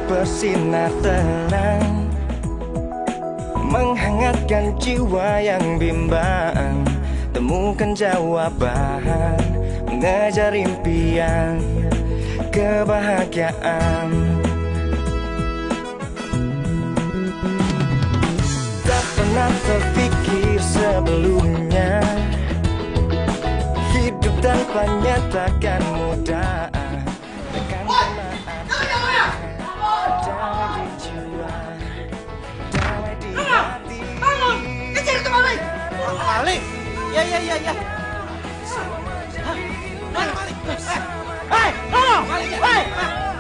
bersinar terang, menghangatkan jiwa yang bimbang. Temukan jawaban, mengejar impian, kebahagiaan. Tak pernah terpikir sebelumnya, hidup tanpanya takkan mudah. Takkan pernah ada damai di jiwa, damai di hati. Bangun! Kejar itu maling! Maling? Ya. Hei, tolong! Hei!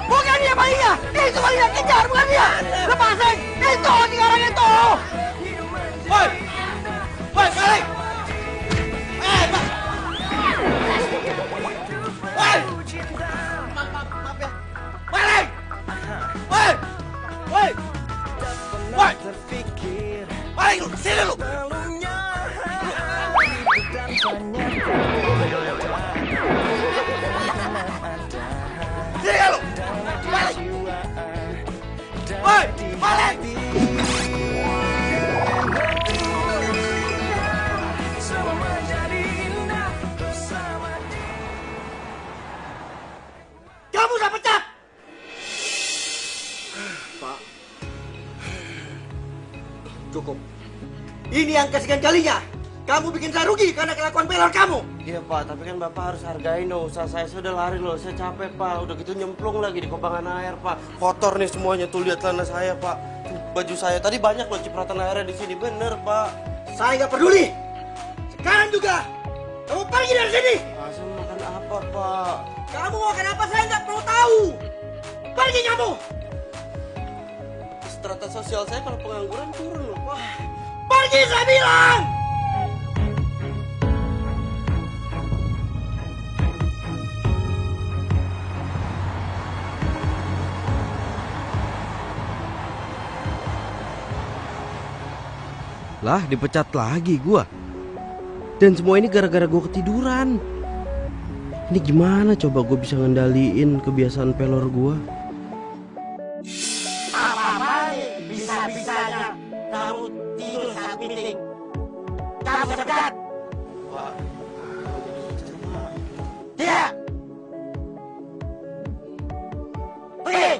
Bukan dia malingnya! Itu malingnya! Kejar, bukan dia! Lepasin! Itu orang itu! Woi! Woi, maling! Pak! Woi! Maaf ya. Maling! Woi! Woi! Woi! Maling lu, sini lu! Sini lu! Maling! Woi! Maling! Kamu sudah pecat! Pak, cukup. Ini yang kesekian kalinya. Kamu bikin saya rugi karena kelakuan pelor kamu. Iya Pak, tapi kan Bapak harus hargain dong. Saya sudah lari loh, saya capek Pak. Udah gitu nyemplung lagi di kobangan air Pak. Kotor nih semuanya, tuh lihat celana saya Pak. Baju saya tadi banyak loh cipratan airnya di sini, bener Pak. Saya nggak peduli. Sekarang juga kamu pergi dari sini. Saya makan apa Pak? Kamu mau makan apa saya nggak perlu tahu. Pergi kamu. Strata sosial saya kalau pengangguran turun loh Pak. Pergi saya bilang. Lah, dipecat lagi gua. Dan semua ini gara-gara gua ketiduran. Ini gimana coba gua bisa ngendaliin kebiasaan pelor gua? Apa bisa-bisanya kamu tidur saat meeting. Kamu pecat. Pak, Tidak. Pergi.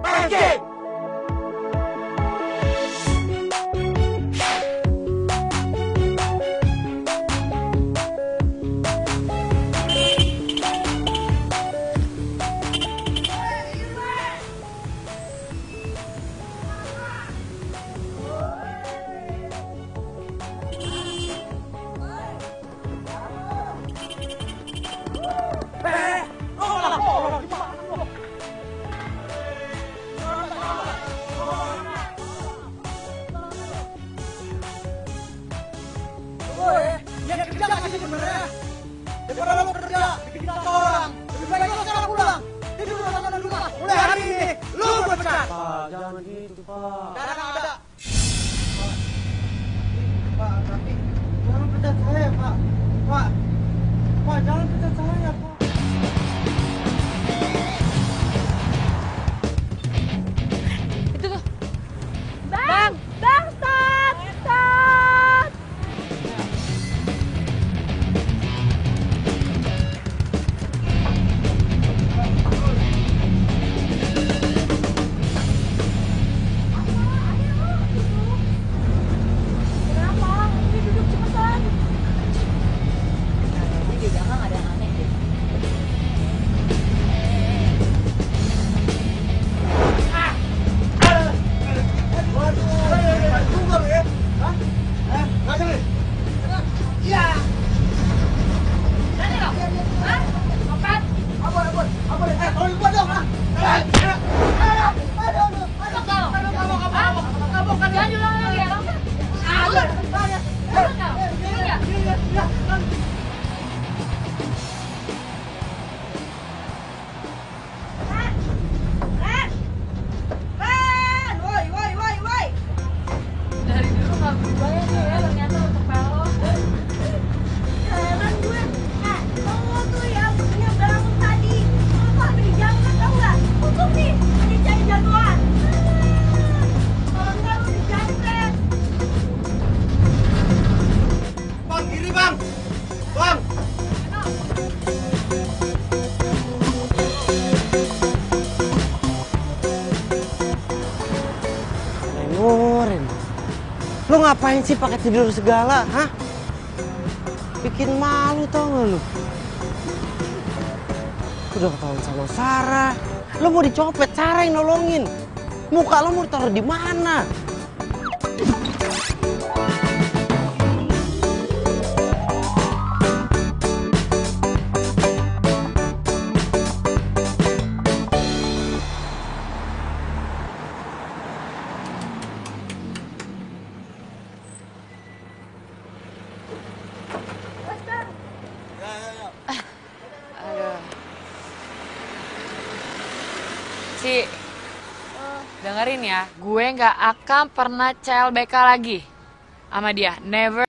Pergi. Yang kerja nggak sih sebenarnya? Daripada lo kerja, bikin kata orang, lebih baik lo sekarang pulang. Tidur di rumah. Mulai hari ini, lo gue pecat. Pak, jangan gitu Pak. Sekarang ada. Pak, tapi jangan pecat saya Pak. Pak, jangan pecat saya Pak. Itu tuh. Bang, stop. Kenapa? Ini duduk cepetan. Ini di belakang ada yang aneh deh. Dari dulu nggak berubah ya dia ya, ternyata untuk pelor. Heran gue. Lo tuh ya punya bangun tadi. Lo tuh hampir dijangkut tau gak? Lo ngapain sih pakai tidur segala, hah? Bikin malu tau gak lu? Udah ketahuan sama Sarah. Lo mau dicopet, Sarah yang nolongin. Muka lo mau ditaruh di mana? Ci, dengerin ya, gue nggak akan pernah CLBK lagi sama dia, never.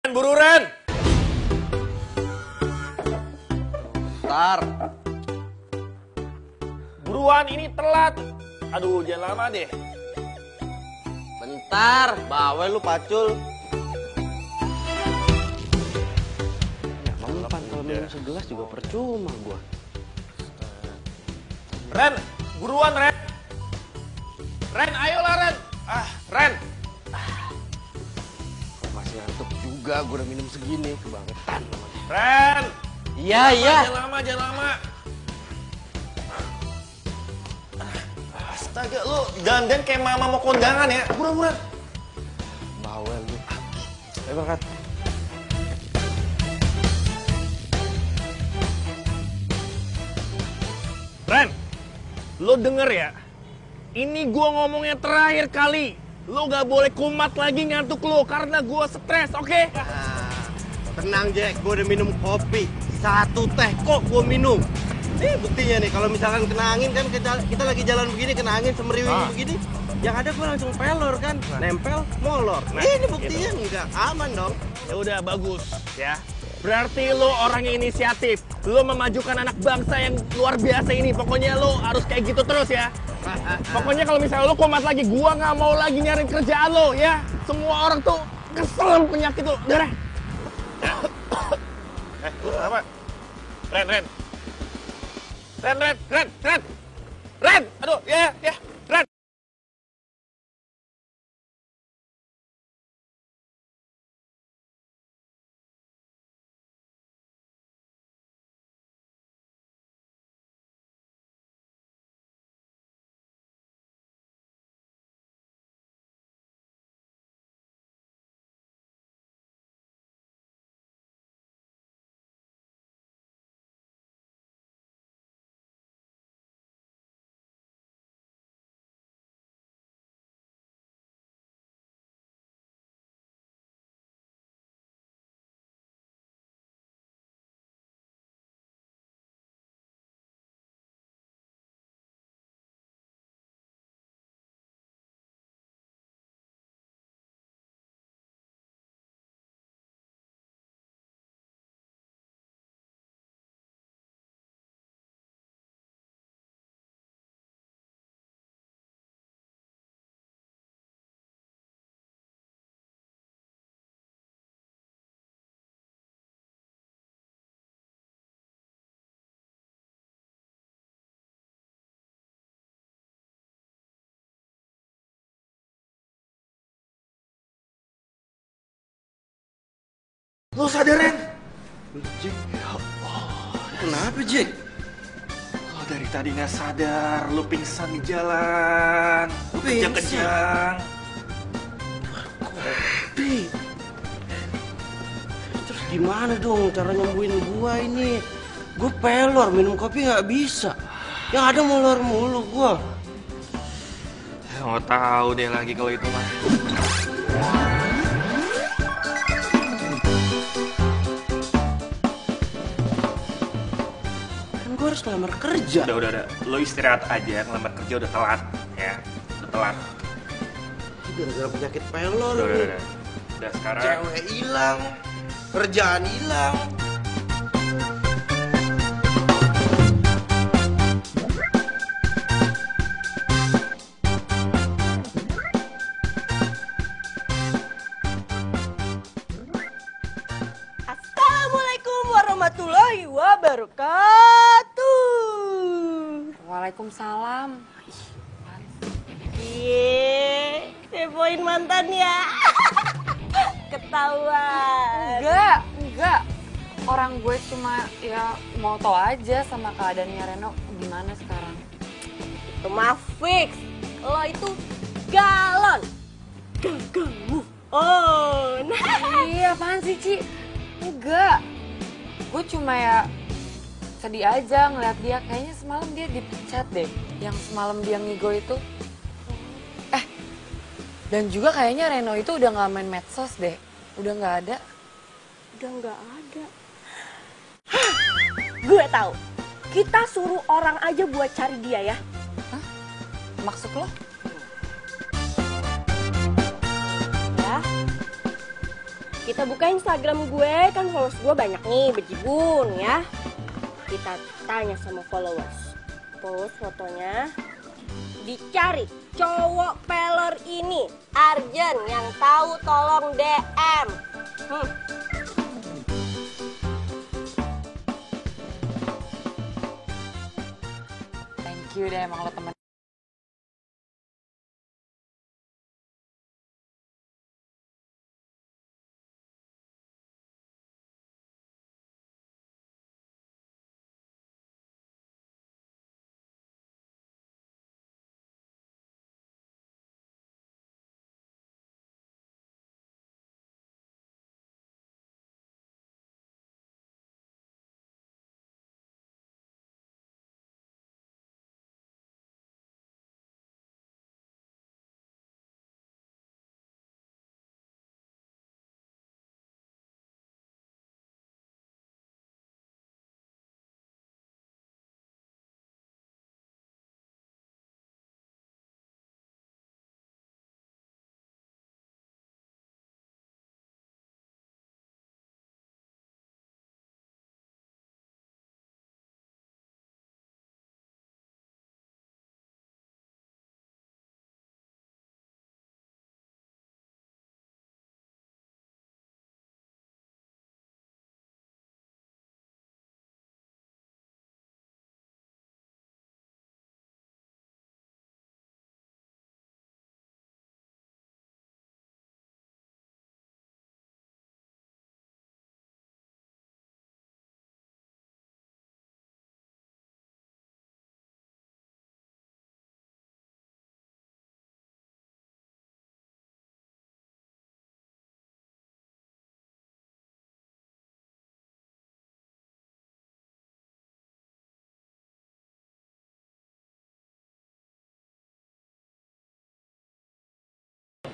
Buru Ren! Bentar. Buruan, ini telat. Aduh, jangan lama deh. Bentar, bawel lu pacul. Ya mempan kalau minum segelas juga percuma gua. Ren, buruan Ren. Ren, ayolah Ren. Ren. Masih ngantuk juga, gua udah minum segini, kebangetan namanya. Ren. Iya, iya. Jangan lama. Astaga, lu dandan kayak mama mau kondangan ya. Buruan. Bawel lu. Ayo berangkat. Ren, lo denger ya. Ini gua ngomongnya terakhir kali. Lo gak boleh kumat lagi ngantuk lo karena gua stres, oke? Tenang Jack, gue udah minum kopi. 1 teh kok gue minum. Nih buktinya nih, kalau misalkan kena angin kan kita lagi jalan begini, kena angin semeriwing begini. Yang ada gue langsung pelor kan, nempel, molor. Ini buktinya enggak aman dong. Ya udah bagus ya. Berarti lo orang yang inisiatif. Lo memajukan anak bangsa yang luar biasa ini. Pokoknya lo harus kayak gitu terus ya. Pokoknya kalau misalnya lo kumat lagi, gua nggak mau lagi nyariin kerjaan lo ya. Semua orang tuh kesel sama penyakit lo. Udah deh. Lu kenapa? Ren. Aduh, ya. Lo sadar, Ren? Jack, ya Allah. Kenapa, Jack? Lo dari tadi nggak sadar, lo pingsan di jalan. Lo kejang-kejang. Pi, terus gimana dong cara nyembuhin gua ini? Gua pelor, minum kopi nggak bisa. Yang ada molor mulu gua. Ya, nggak tahu deh lagi kalau itu mah. Kan gua harus ngelamar kerja. Udah. Lo istirahat aja, ngelamar kerja udah telat. Ya, udah telat. Gara-gara penyakit pelor. Udah. Udah sekarang. Cewek hilang, kerjaan hilang. Assalamualaikum warahmatullahi wabarakatuh. Waalaikumsalam. Iya, kepoin mantan ya. Ketahuan. Enggak. Orang gue cuma ya mau tahu aja sama keadaannya Reno gimana sekarang. Itu mah fix. Lo itu galon. Gagal move on. Iya, apaan sih, Ci? Enggak. Gue cuma ya sedih aja ngeliat dia. Kayaknya semalam dia dipecat deh. Yang semalam dia ngigo itu. Dan juga kayaknya Reno itu udah gak main medsos deh. Udah gak ada. Udah nggak ada. Gue tahu. Kita suruh orang aja buat cari dia ya. Hah? Maksud lo? Ya. Kita buka Instagram gue, kan followers gue banyak nih, bejibun ya. Kita tanya sama followers. Post fotonya. Dicari cowok pelor ini. Arjen yang tahu tolong DM. Thank you deh emang lo temen.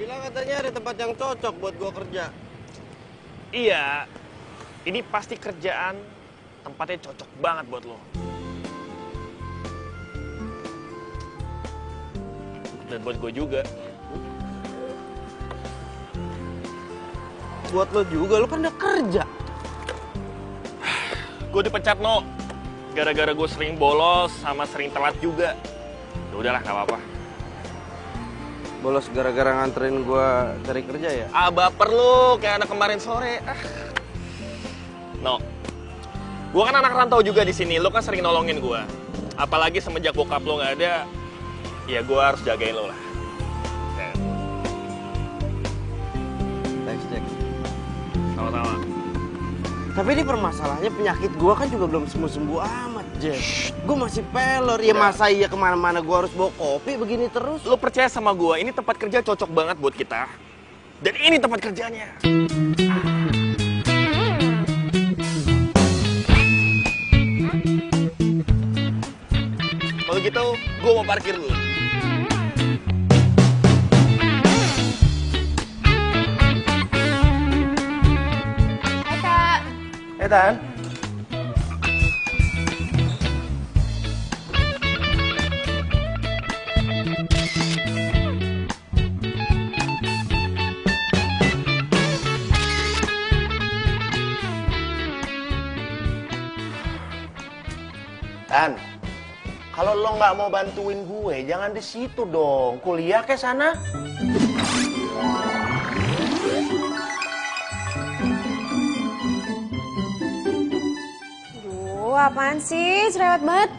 Bilang katanya ada tempat yang cocok buat gua kerja. Iya, ini pasti kerjaan tempatnya cocok banget buat lo. Dan buat gue juga. Buat lo juga, lo kan udah kerja. Gue dipecat, No. Gara-gara gue sering bolos sama sering telat juga. Ya udahlah, gak apa-apa. Bolos gara-gara nganterin gua cari kerja ya? Ah, baper lu, kayak anak kemarin sore. No, gue kan anak rantau juga di sini. Lo kan sering nolongin gue. Apalagi semenjak bokap lo nggak ada, ya gue harus jagain lo lah. Thanks, Jack. Sama-sama. Tapi ini permasalahannya penyakit gua kan juga belum sembuh-sembuh amat, Jack. Gua masih pelor. Ya masa iya kemana-mana gua harus bawa kopi begini terus? Lo percaya sama gua, ini tempat kerja cocok banget buat kita. Dan ini tempat kerjanya. Kalau gitu, gua mau parkir dulu. Tan. Tan, kalau lo nggak mau bantuin gue, jangan di situ dong. Kuliah ke sana. Apaan sih? Cerewet banget.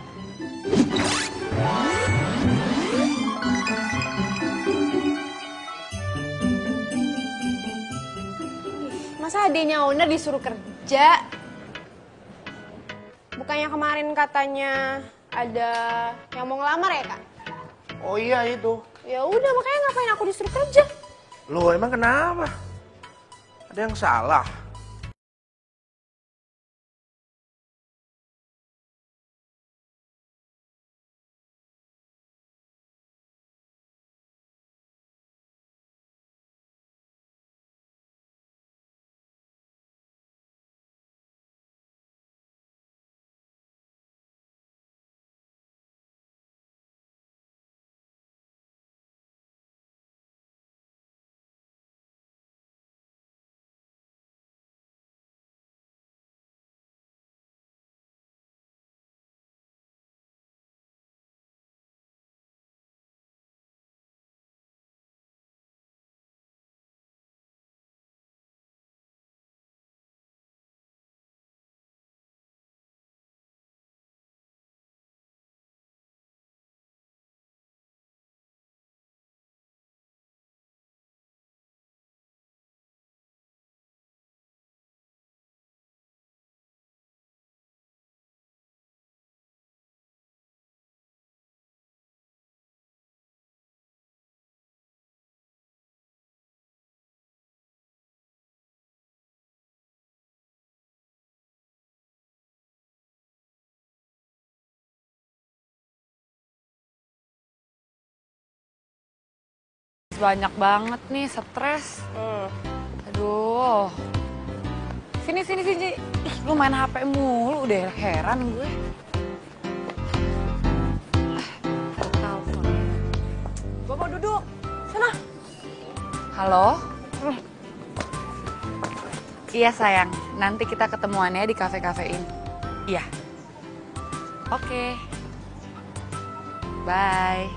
Masa adenya owner disuruh kerja? Bukannya kemarin katanya ada yang mau ngelamar ya, Kak? Oh iya itu. Ya udah, makanya ngapain aku disuruh kerja? Loh, emang kenapa? Ada yang salah? Banyak banget nih, stres. Aduh. Sini. Ih, lu main HP mulu, udah heran gue. Telepon. Gue mau duduk. Sana. Halo? Iya sayang, nanti kita ketemuannya di kafe-kafe ini. Iya. Oke. Bye.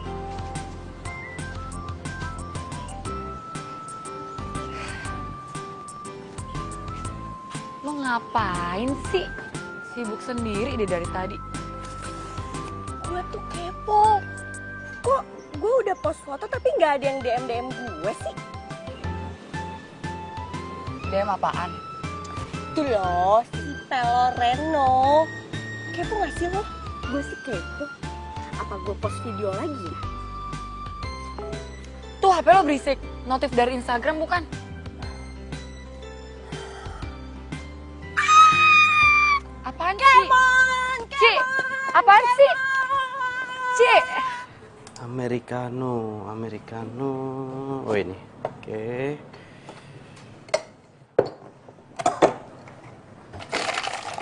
Lo ngapain sih? Sibuk sendiri deh dari tadi. Gue tuh kepo. Kok gue udah post foto tapi nggak ada yang DM gue sih? DM apaan? Itu loh, si Peloreno. Kepo nggak sih lo? Gue sih kepo. Apa gue post video lagi ya? Tuh HP lo berisik. Notif dari Instagram bukan? Apaan sih? Ci, apaan sih? Ci. Americano. Oh ini, oke.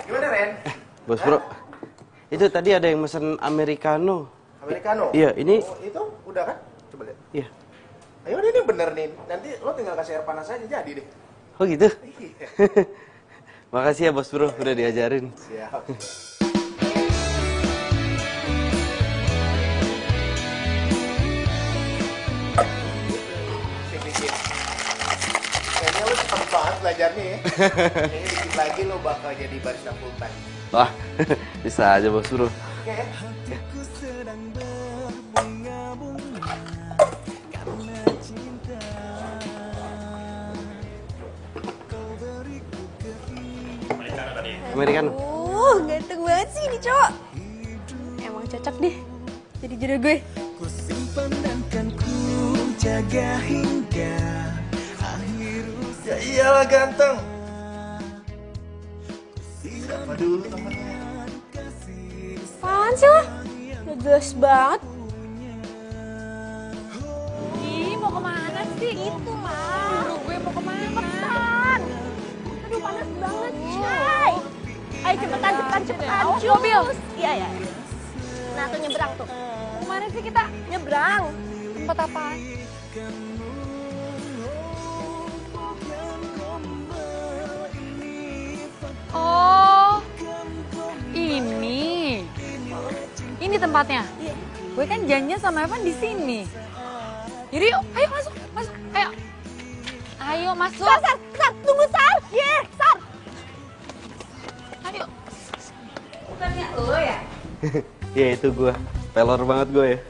Gimana, Ren? Bos bro, itu tadi ada yang mesen Americano. Americano? Iya, ini. Oh, itu udah kan? Coba lihat. Iya. Ayo, ini bener nih. Nanti lo tinggal kasih air panas aja jadi deh. Oh gitu? Iya. Makasih ya bos bro, udah diajarin. Siap. Kayaknya lo cepet banget belajarnya ya. Kayaknya dikit lagi lo bakal jadi barista full time. Wah, bisa aja bos bro. Oke. Hatiku sedang berbunga-bunga karena cinta. Kau beriku keindahan. Americano. Ganteng banget sih ini cowok. Emang cocok deh jadi jodoh gue. Ku simpan dan kan ku jaga hingga akhir usia. Ya iyalah ganteng. Siapa dulu temennya? Apaan sih lo? Gak jelas banget. Ih, mau kemana sih? Itu lah. Buru gue mau kemana? Cepetan. Aduh panas banget, Chay. Ayo cepetan. Awas Cus. mobil. Iya. Nah tuh nyebrang tuh. Kemana sih kita? Nyebrang. Tempat apaan? Oh, ini. Ini tempatnya. Gue kan janjian sama Evan di sini. Jadi yuk, ayo masuk, ayo. Ayo masuk. Sar, tunggu Sar. Sar. Ayo. Bukannya lo ya? Ya itu gue, pelor banget gue ya.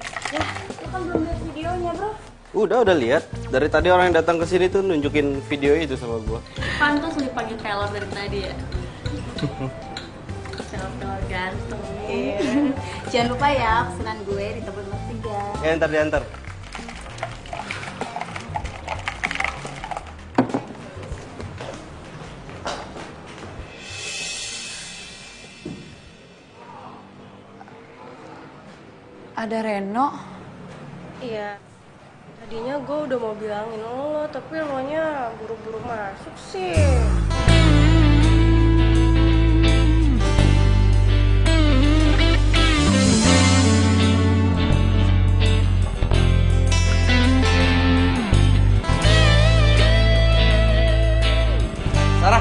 Lu kan belum lihat videonya, Bro. Udah lihat. Dari tadi orang yang datang ke sini tuh nunjukin video itu sama gue. Pantas lu dipanggil pelor dari tadi ya. Pelor ganteng. Jangan lupa ya pesanan gue di tempat nomor 3. Ya diantar. Ada Reno. Iya. Tadinya gue udah mau bilangin lo, tapi lo nya buru-buru masuk sih. Sarah.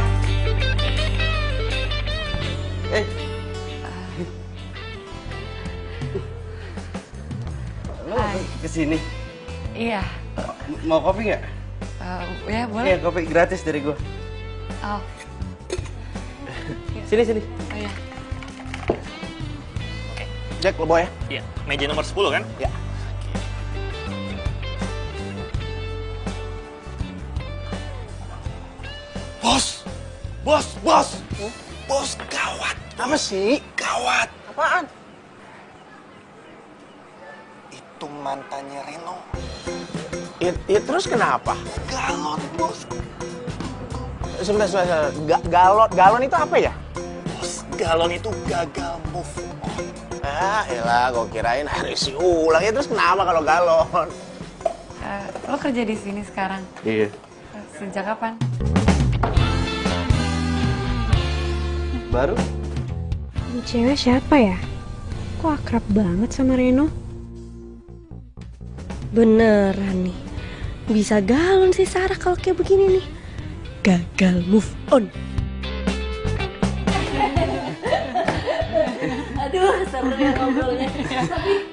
Lo kesini? Iya. Mau kopi nggak? Ya boleh. Iya, kopi gratis dari gue. Oh. Sini. Oh ya. Jack, lo bawa ya? Iya. Meja nomor 10 kan? Iya. Bos, gawat. Apa sih? Gawat. Apaan? Itu mantannya Reno. Ya terus kenapa? Galon, bos. Sebentar. Galon itu apa ya? Bos, galon itu gagal move on. Elah, gue kirain hari isi ulang. Ya terus kenapa kalau galon? Lo kerja di sini sekarang? Iya. Sejak kapan? Baru? Ini cewek siapa ya? Kok akrab banget sama Reno? Beneran nih. Bisa galon sih Sarah kalau kayak begini nih. Gagal move on. Aduh, seru ya ngobrolnya. Tapi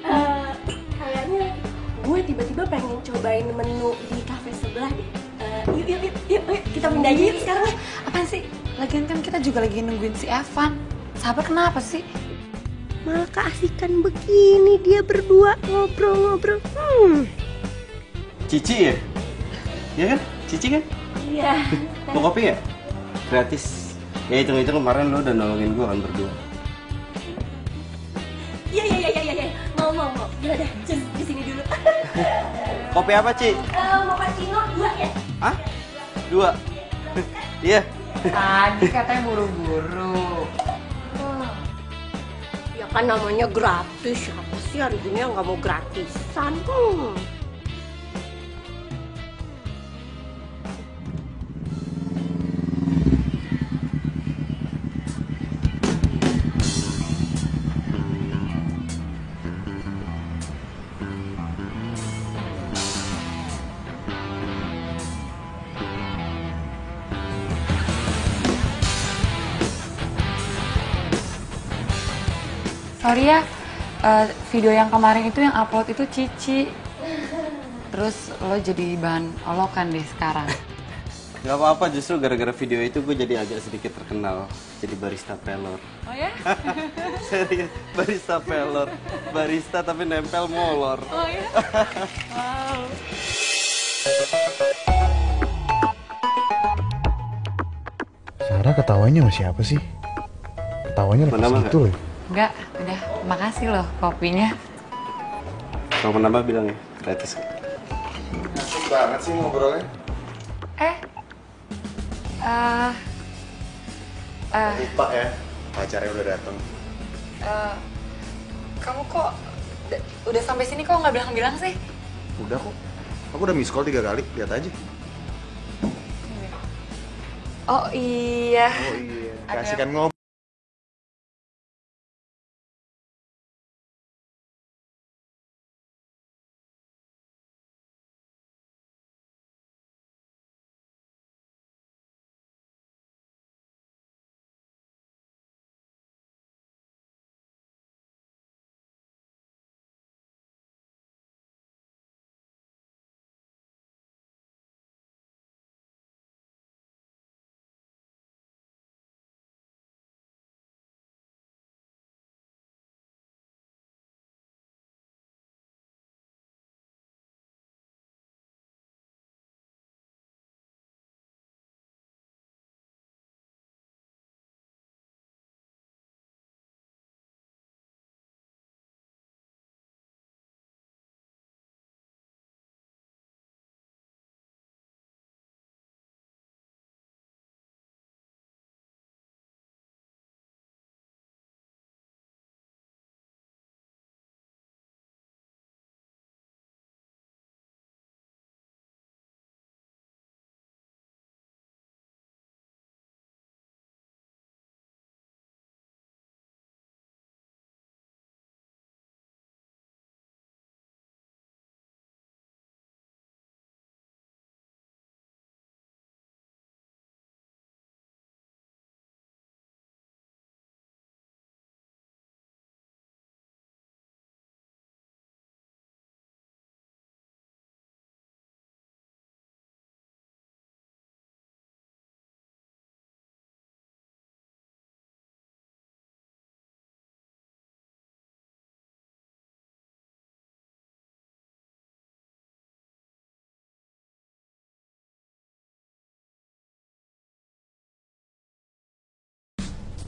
kayaknya gue tiba-tiba pengen cobain menu di kafe sebelah deh. Yuk, kita pindah aja yuk sekarang. Apaan sih? Lagian kan kita juga lagi nungguin si Evan. Sabar kenapa sih? Malah keasikan begini dia berdua ngobrol-ngobrol. Cici ya? Iya kan? Cici kan? Iya. Mau kopi nggak? Gratis. Ya itu kemarin lo udah nolongin gue kan berdua. Iya. Mau. Yaudah, just di sini dulu. Kopi apa, Ci? Mau cappuccino 2 ya? Hah? 2? Iya. Tadi katanya buru-buru. Ya kan namanya gratis. Siapa sih hari ini yang nggak mau gratisan? Sorry ya, video yang kemarin itu yang upload itu Cici. Terus lo jadi bahan olokan deh sekarang. Gak apa-apa, justru gara-gara video itu gue jadi agak sedikit terkenal. Jadi barista pelor. Oh ya? Serius, barista pelor. Barista tapi nempel molor. Oh ya? Wow. Sarah ketawanya sama siapa sih? ketawanya lepas gitu loh. Enggak, udah. Makasih loh kopinya. Kalau menambah bilang ya, gratis. Asik banget sih ngobrolnya. Lupa ya, pacarnya udah datang. Kamu kok udah sampai sini kok nggak bilang-bilang sih? Udah kok, aku udah miss call 3 kali, lihat aja. Oh iya. Oh iya, kasihkan ngobrol.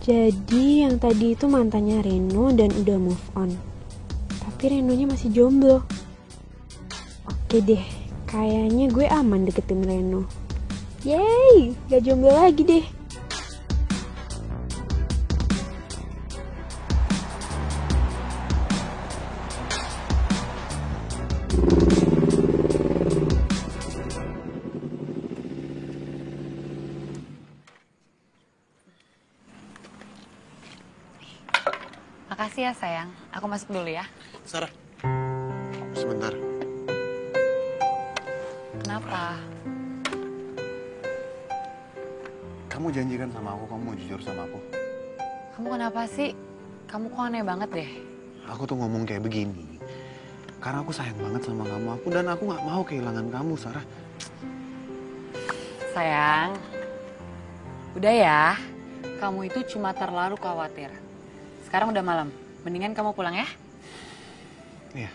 Jadi yang tadi itu mantannya Reno dan udah move on. Tapi Renonya masih jomblo. Oke deh, kayaknya gue aman deketin Reno. Yeay, gak jomblo lagi deh. Makasih ya sayang, aku masuk dulu ya. Sarah, sebentar. Kenapa? Kamu janjikan sama aku, kamu mau jujur sama aku. Kamu kenapa sih? Kamu kok aneh banget deh. Aku tuh ngomong kayak begini karena aku sayang banget sama kamu, dan aku nggak mau kehilangan kamu, Sarah. Sayang, udah ya. Kamu itu cuma terlalu khawatir. Sekarang udah malam, mendingan kamu pulang ya. Iya.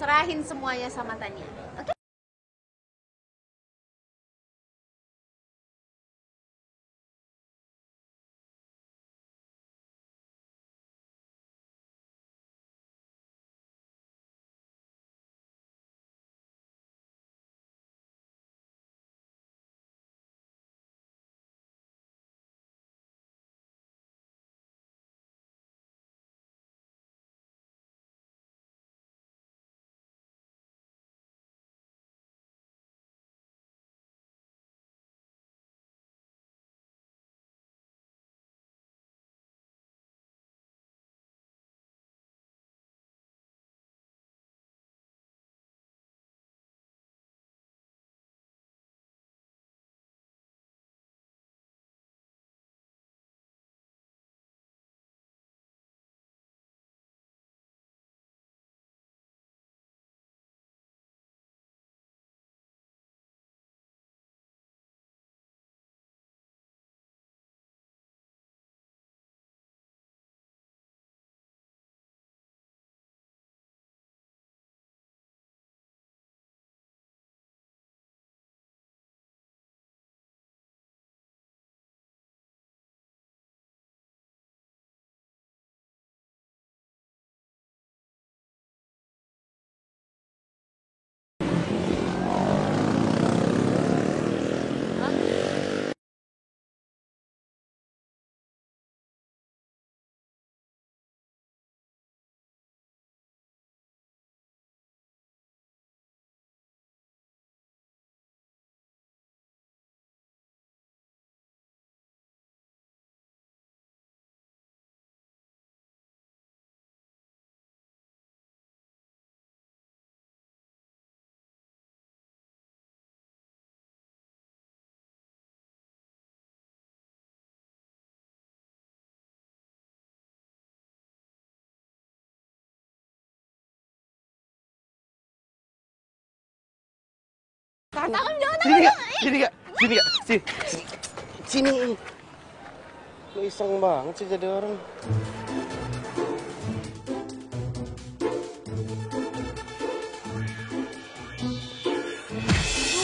serahin semuanya sama Tania. Oke? Tangan jangan. Sini gak? Sini gak? Sini gak? Sini. Lu iseng banget sih jadi orang.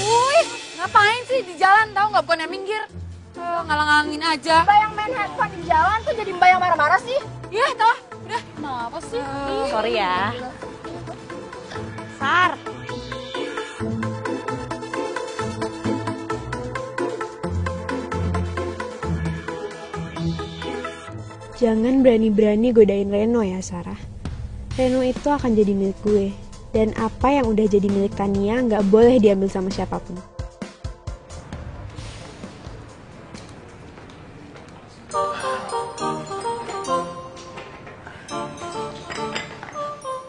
Wih, ngapain sih di jalan tahu nggak bukannya minggir? Ngalang-ngalangin aja. Mbak yang main handphone di jalan tuh jadi mbak yang marah-marah sih. Iya, toh. Udah, kenapa sih? Sorry ya. Sar. Jangan berani-berani godain Reno ya, Sarah. Reno itu akan jadi milik gue. Dan apa yang udah jadi milik Tania nggak boleh diambil sama siapapun.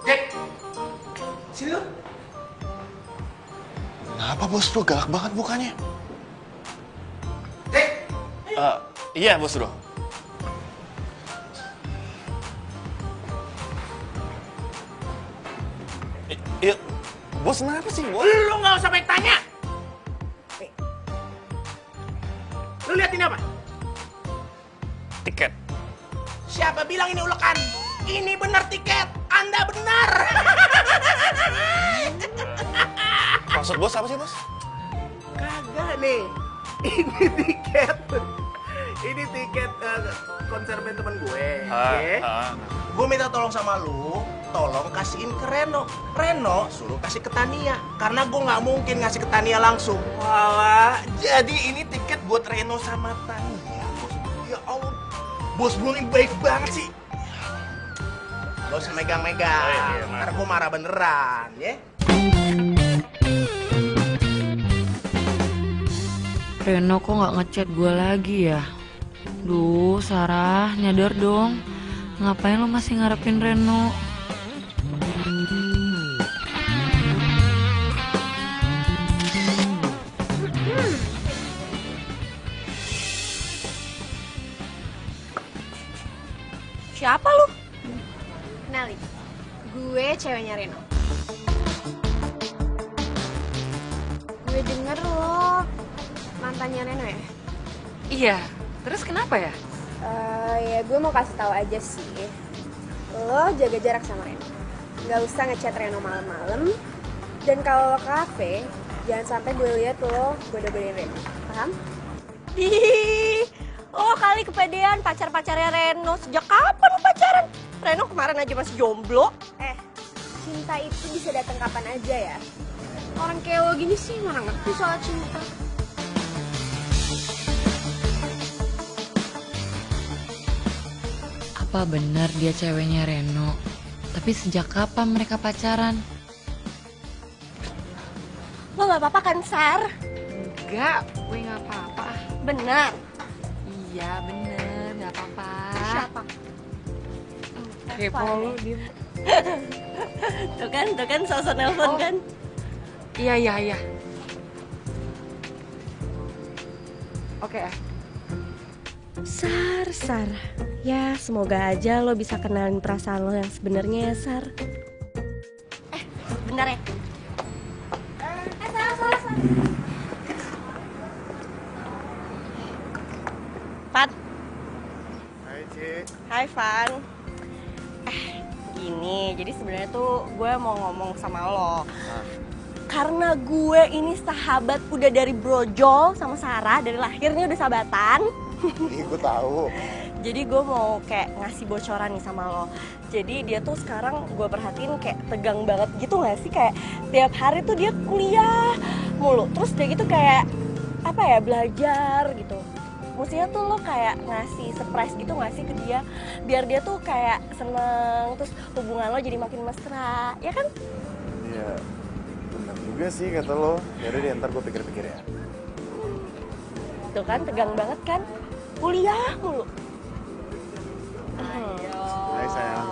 Jack! Sini lu. Kenapa bos bro? Galak banget mukanya. Jack! Iya bos bro. Iya, bos kenapa sih bos? Lu nggak usah banyak tanya. Lu lihat ini apa? Tiket. Siapa bilang ini ulekan? Ini benar tiket. Anda benar. Maksud bos apa sih bos? Kagak nih. Ini tiket. Ini tiket konser band temen gue. Gue minta tolong sama lu, tolong kasihin ke Reno. Reno suruh kasih ke Tania, karena gue nggak mungkin ngasih ke Tania langsung. Wah, jadi ini tiket buat Reno sama Tania. Bos, ya Allah, bos gue ini baik banget sih. Gak usah megang-megang, ntar gue marah beneran, ya. Reno kok nggak ngechat gue lagi ya? Duh, Sarah, nyadar dong. Ngapain lo masih ngarepin Reno? Siapa lu? Kenalin, gue ceweknya Reno. Gue denger lo mantannya Reno ya? Iya, terus kenapa ya? Ya gue mau kasih tahu aja sih. Lo jaga jarak sama Reno. nggak usah ngechat Reno malam-malam. Dan kalau lo ke kafe, jangan sampai gue lihat lo goda-godain Reno. Paham? Ih, lo kali kepedean pacar-pacarnya Reno. Sejak kapan lo pacaran? Reno kemarin aja masih jomblo. Cinta itu bisa datang kapan aja ya. Orang kayak lo gini sih mana ngerti soal cinta. Apa benar dia ceweknya Reno? Tapi sejak kapan mereka pacaran? Lo gak apa-apa kan, Sar? Enggak, gue gak apa-apa. Benar? Iya, bener, gak apa-apa. Siapa? Kepo lu, diem. Tuh kan, sosok nelpon kan? Iya. Oke. Sar. Ya, semoga aja lo bisa kenalin perasaan lo yang sebenarnya ya, Sar. Bentar ya. Sar. Van. Hai, Ci. Hai, Van. Gini, jadi sebenarnya tuh gue mau ngomong sama lo. Karena gue ini sahabat udah dari brojol sama Sarah, dari lahirnya udah sahabatan. Ih, gue tahu. Jadi gue mau kayak ngasih bocoran nih sama lo. Jadi dia tuh sekarang gue perhatiin kayak tegang banget gitu gak sih? Kayak tiap hari tuh dia kuliah mulu. Terus dia gitu kayak apa ya, belajar gitu. Maksudnya tuh lo kayak ngasih surprise gitu gak sih ke dia? Biar dia tuh kayak seneng, terus hubungan lo jadi makin mesra, ya kan? Iya, benar juga sih kata lo. Yaudah deh, ntar gue pikir-pikir ya. Tuh kan, tegang banget kan? Kuliah mulu. Hai sayang.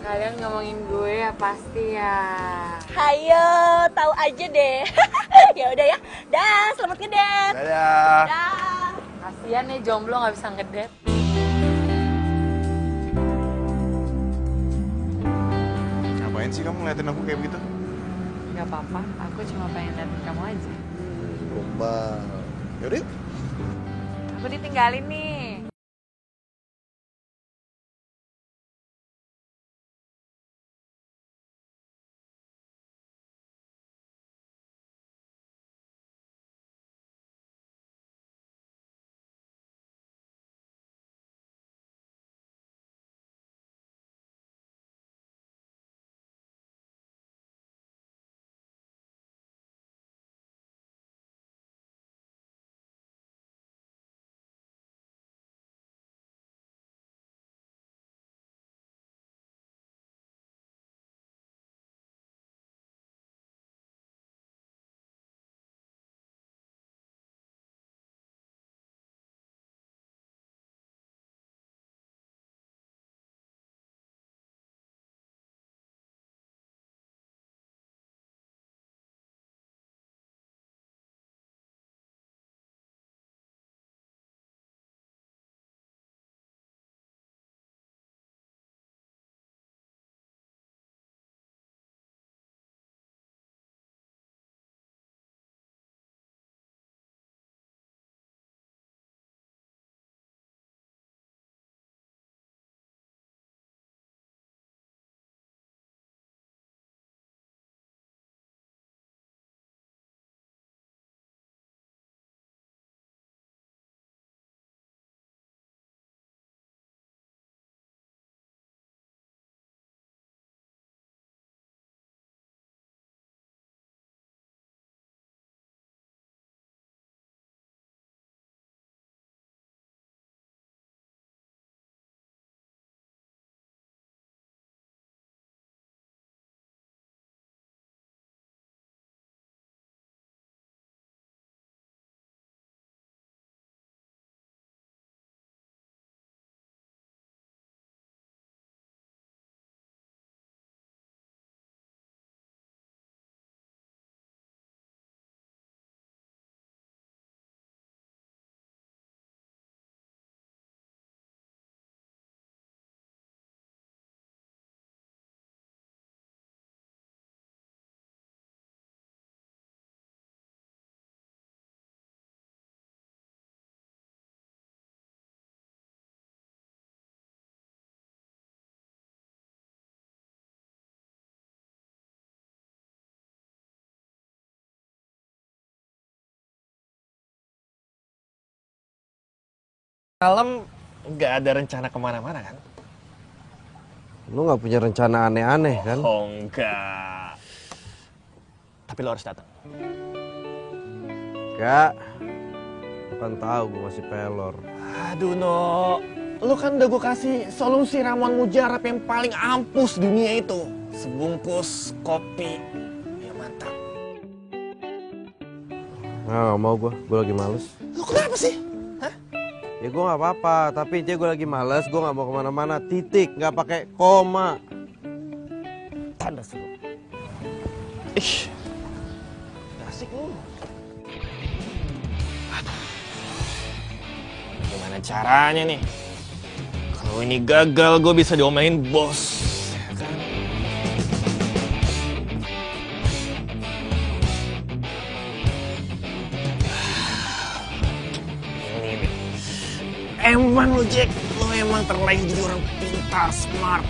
Kalian ngomongin gue ya pasti ya. Hayo, tahu aja deh. Ya udah ya. Dah, selamat ngedate. Dadah. Dah. Kasian nih jomblo nggak bisa ngedate. Ngapain sih kamu ngeliatin aku kayak begitu? Gak apa-apa, aku cuma pengen liatin kamu aja. Gombal. Yaudah yuk. Aku ditinggalin nih. Malam nggak ada rencana kemana-mana kan? Lu nggak punya rencana aneh-aneh kan? Oh enggak. Tapi lo harus datang. Enggak. Lu kan tahu gue masih pelor. Aduh No, lu kan udah gue kasih solusi ramuan mujarab yang paling ampuh di dunia itu. Sebungkus kopi. Ya mantap. Nah, gak mau gue lagi males. Lu kenapa sih? Hah? Ya gue gak apa-apa, tapi intinya gue lagi males, gue gak mau kemana-mana, titik, gak pakai koma. Tanda sih. Ih, asik lu. Aduh, gimana caranya nih? Kalau ini gagal, gue bisa diomelin bos. Ya kan? Ini nih. Emang lo Jack, lo emang terlahir jadi orang pintar, smart.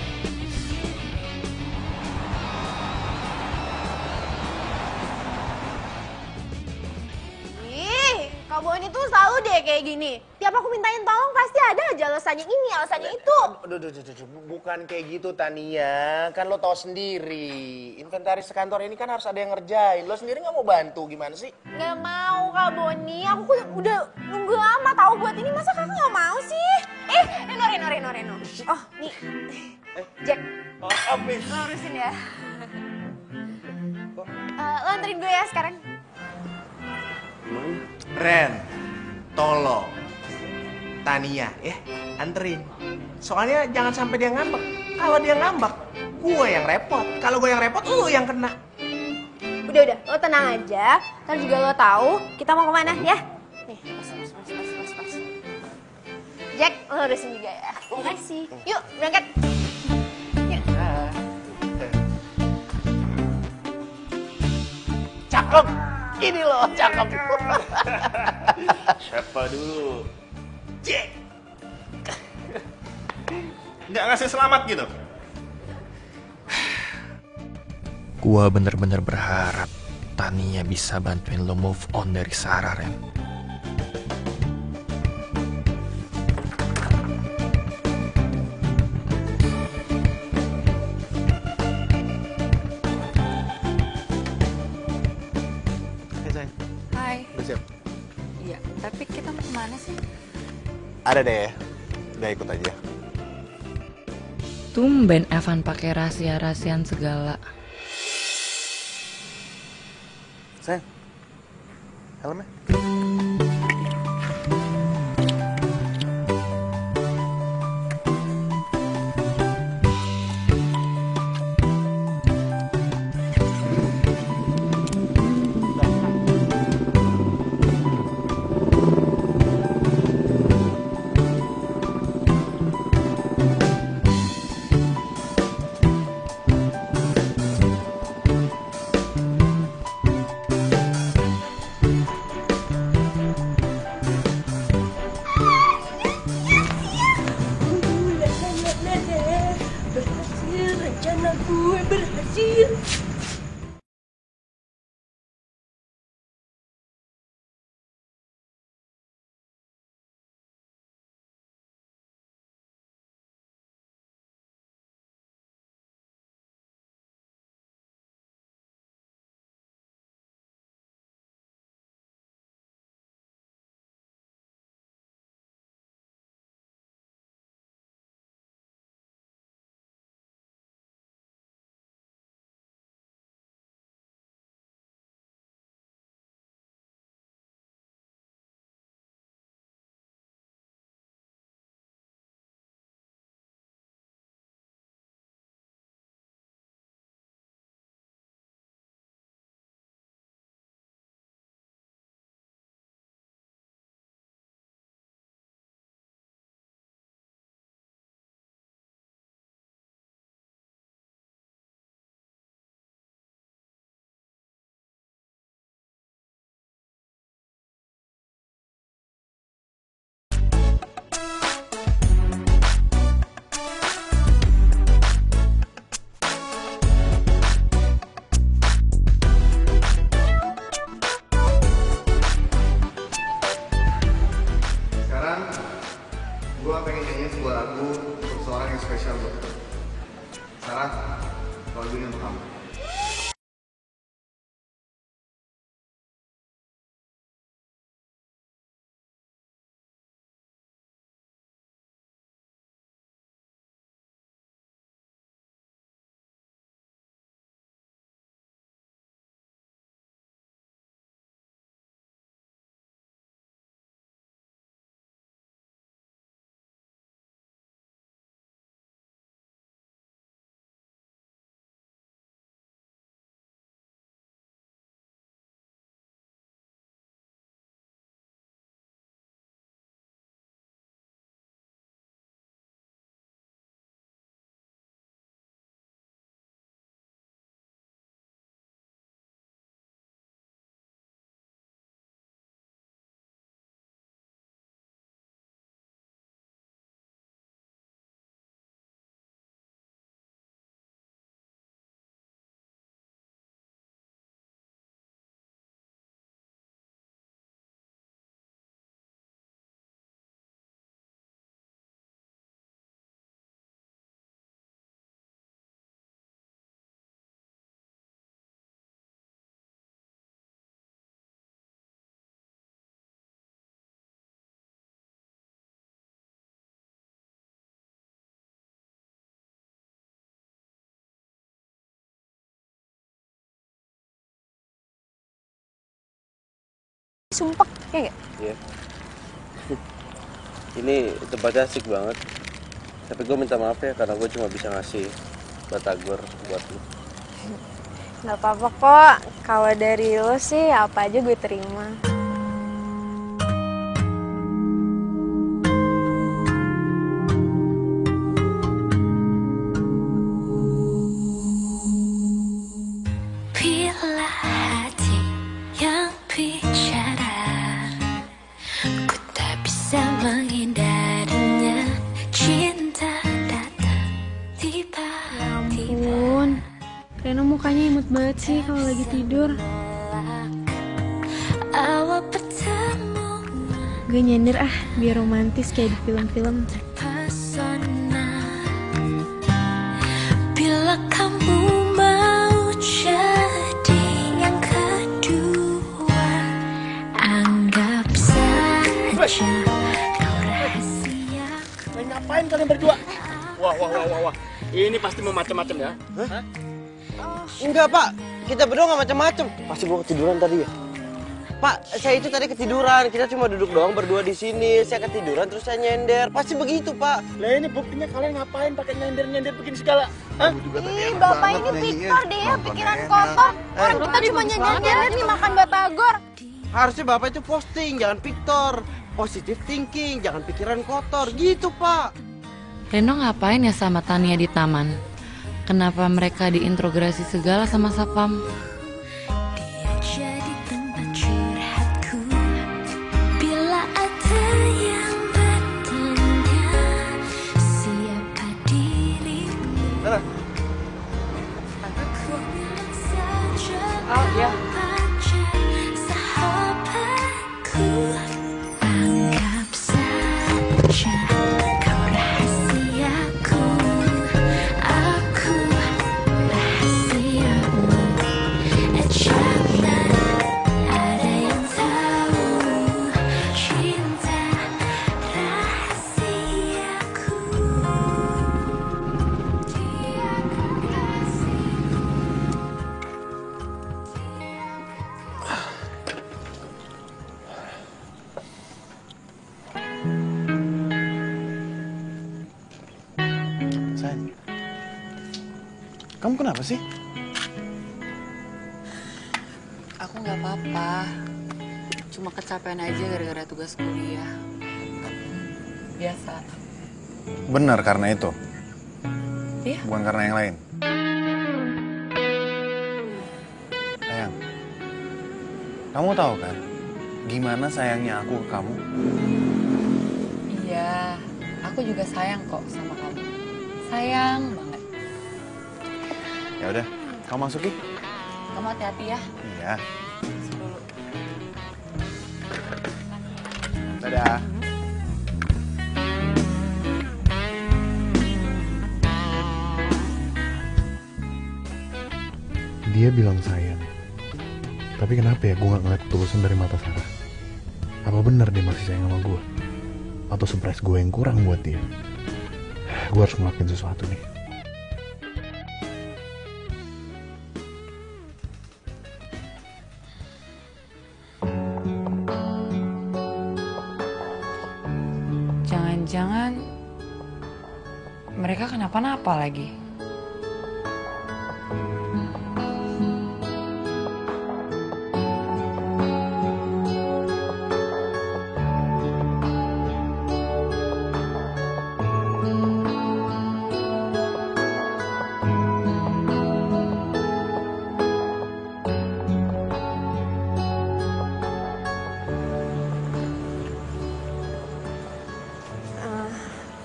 Kak Bon itu selalu deh kayak gini. Tiap aku mintain tolong pasti ada aja alasannya ini, alasannya itu. Aduh, bukan kayak gitu Tania. Kan lo tau sendiri, inventaris sekantor ini kan harus ada yang ngerjain. Lo sendiri nggak mau bantu, gimana sih? Nggak mau Kak Boni, aku udah nunggu lama tahu buat ini. Masa kakak nggak mau sih? Reno. Oh, nih. Jack. Oh, habis. Lo urusin ya. Lo anterin gue ya sekarang. Ren, tolong Tania ya, anterin. Soalnya jangan sampai dia ngambek. Kalau dia ngambek, gue yang repot. Kalau gue yang repot, lu yang kena. Udah, lo tenang aja. Ntar juga lo tahu kita mau kemana ya. Nih, pas. Jack, lo urusin juga ya. Makasih. Yuk, berangkat. Yuk. Cakep. Ini loh, cakep. Siapa dulu? Jack. Nggak ngasih selamat gitu. Gua bener-bener berharap Tania bisa bantuin lo move on dari Sarah, Ren. Hai. Udah siap? Iya, tapi kita mau kemana sih? Ada deh, udah ikut aja. Tumben Evan pakai rahasia-rahasian segala. Sayang, helmnya. Rencana gue berhasil. Gue pengen nyanyiin sebuah lagu untuk seorang yang spesial buat lo. Sarah, lagu ini untuk kamu. Sumpah, ya gak? Iya. Ini tempatnya asik banget. Tapi gue minta maaf ya karena gue cuma bisa ngasih batagor buat lu. Gak apa-apa kok. Kalau dari lo sih apa aja gue terima. Bila hati yang bicara, ku tak bisa menghindarinya. Cinta datang tiba-tiba. Ampun, Reno mukanya imut banget sih kalau lagi tidur. Awal bertemu Gue nyender biar romantis kayak di film-film. pesona. Bila kamu mau jadi yang kedua, anggap saja kau rahasia. Ngapain kalian berdua? Wah. Ini pasti mau macam-macam ya? Hah? Enggak, Pak. Kita berdua nggak macam-macam. Pasti gua ketiduran tadi ya. Pak, saya itu tadi ketiduran. Kita cuma duduk doang berdua di sini. Saya ketiduran terus saya nyender. Pasti begitu, Pak. Lah ini buktinya kalian ngapain pakai nyender-nyender begini segala? Hah? Ih, bapak ini Victor deh ya, pikiran kotor. Orang kita cuma nyender-nyender nih makan batagor. Harusnya Bapak itu posting, jangan Victor. Positive thinking, jangan pikiran kotor. Gitu, Pak. Reno ngapain ya sama Tania di taman? Kenapa mereka diintrogasi segala sama Sapam? Jadi tempat curhatku. Bila ada yang bertanya siapa dirimu, aku bilang saja pacar sahabatku. Anggap saja kau rahasiaku, aku rahasiamu. Jangan ada yang tahu cinta rahasiaku. Dia kekasihku. Sayang, kamu kenapa sih? Aku nggak apa-apa. Cuma kecapean aja gara-gara tugas kuliah. Biasa. Benar karena itu, Iya. bukan karena yang lain. Sayang, kamu tahu kan gimana sayangnya aku ke kamu? Iya, aku juga sayang kok sama kamu. Sayang banget. Ya udah, kamu masuk Ki. Kamu hati-hati ya. Iya. Masuk dulu. Dadah. Dia bilang sayang. Tapi kenapa ya gue gak ngeliat ketulusan dari mata Sarah? Apa benar dia masih sayang sama gue? Atau surprise gue yang kurang buat dia? Gue harus ngelakuin sesuatu nih. Jangan-jangan mereka kenapa-napa lagi.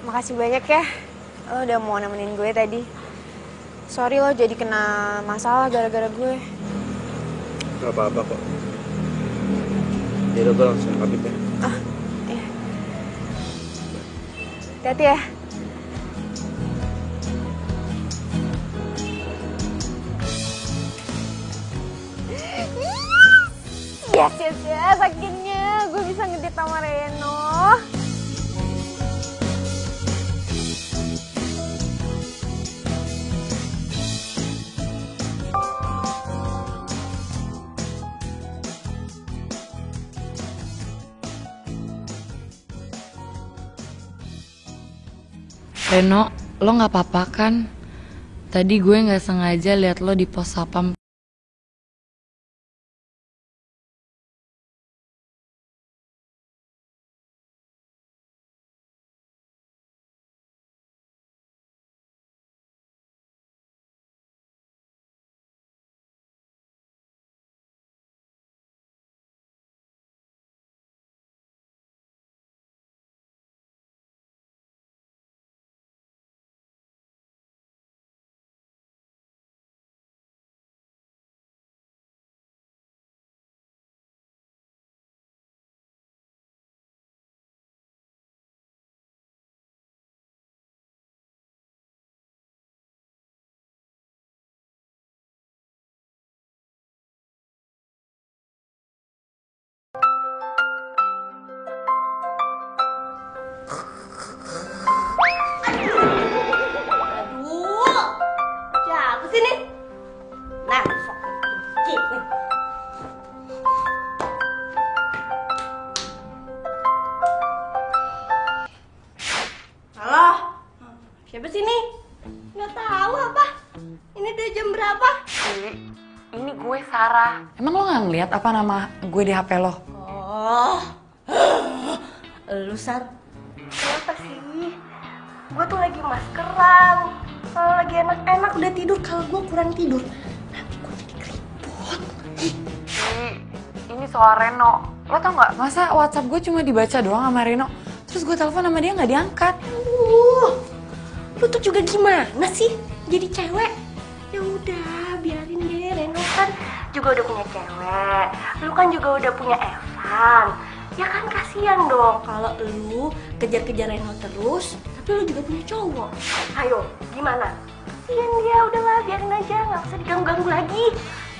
Makasih banyak ya, lo udah mau nemenin gue tadi. Sorry lo jadi kena masalah gara-gara gue. Gak apa-apa kok. Yaudah gue langsung pamit ya. Iya. Hati-hati ya. Yes, akhirnya gue bisa ngedate sama Reno. Reno, lo gak apa-apa kan? Tadi gue gak sengaja lihat lo di pos sapam. Siapa sih nih? Nggak tahu apa. Ini udah jam berapa? Ini gue Sarah. Emang lo gak ngeliat apa nama gue di HP lo? Oh, lu Sar. Kenapa sih? Gue tuh lagi maskeran. Kalau lagi enak-enak udah tidur, kalau gue kurang tidur nanti gue jadi keriput. Ini soal Reno. Lo tau gak? Masa WhatsApp gue cuma dibaca doang sama Reno, terus gue telepon sama dia gak diangkat. Lu tuh juga gimana sih jadi cewek? Ya udah, biarin deh. Reno kan juga udah punya cewek, lu kan juga udah punya Evan. Ya kan kasihan dong kalau lu kejar-kejar Reno terus, tapi lu juga punya cowok. Ayo, gimana? Kasihan dia, udahlah biarin aja, nggak usah diganggu-ganggu lagi.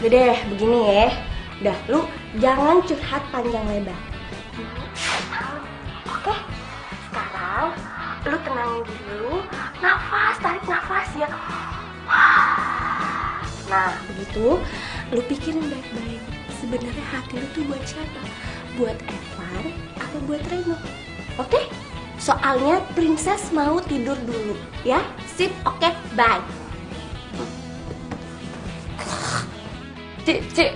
Udah deh, begini ya. Udah, lu jangan curhat panjang lebar. Oke, sekarang lu tenangin dulu, nafas, tarik nafas ya. Nah, begitu, lu pikirin baik-baik. Sebenarnya hati lu tuh buat siapa? Buat Evan atau buat Reno? Oke? Soalnya Princess mau tidur dulu, ya? Sip, oke, bye. Cik.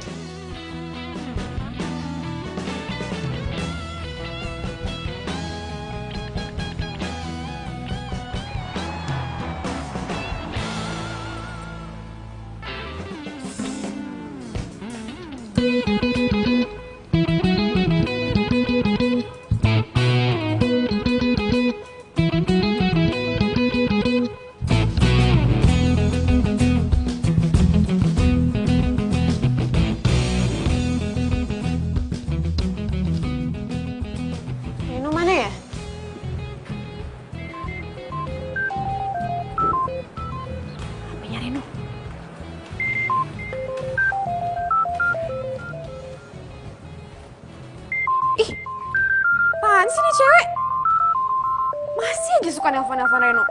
Masih aja suka nelfon-nelfon Reno.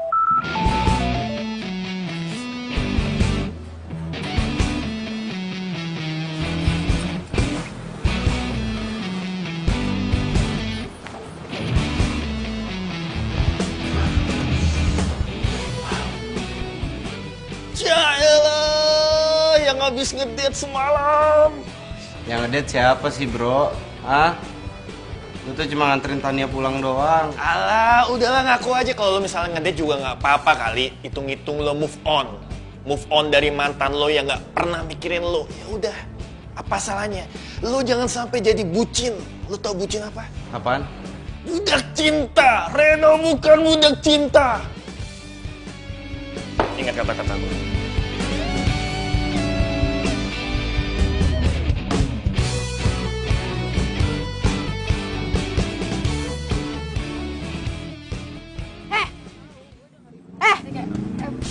Yaelah, yang habis ngedate semalam. Yang ngedate siapa sih, bro? Hah? Lu tuh cuma nganterin Tania pulang doang. Alah, udahlah ngaku aja kalau lo misalnya ngedate juga nggak apa-apa kali. Hitung-hitung lo move on. Move on dari mantan lo yang nggak pernah mikirin lo. Ya udah, apa salahnya? Lo jangan sampai jadi bucin. Lo tau bucin apa? Apaan? Budak cinta. Reno bukan budak cinta. Ingat kata-kata gue.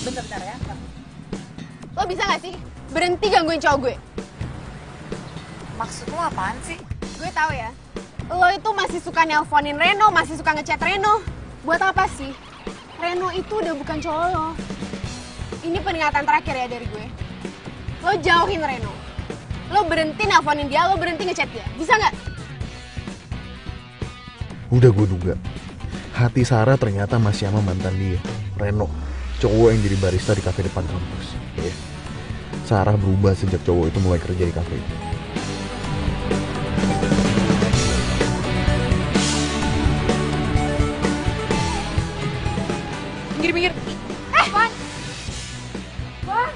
Bentar ya. Lo bisa gak sih berhenti gangguin cowok gue? Maksud lo apaan sih? Gue tahu ya. Lo itu masih suka nelponin Reno, masih suka ngechat Reno. Buat apa sih? Reno itu udah bukan cowok lo. Ini peringatan terakhir ya dari gue. Lo jauhin Reno. Lo berhenti nelponin dia, lo berhenti ngechat dia. Bisa nggak? Udah gue duga. Hati Sarah ternyata masih sama mantan dia, Reno. Cowok yang jadi barista di kafe depan kampus. Ya. Sarah berubah sejak cowok itu mulai kerja di kafe itu. Minggir. Wan! Wan!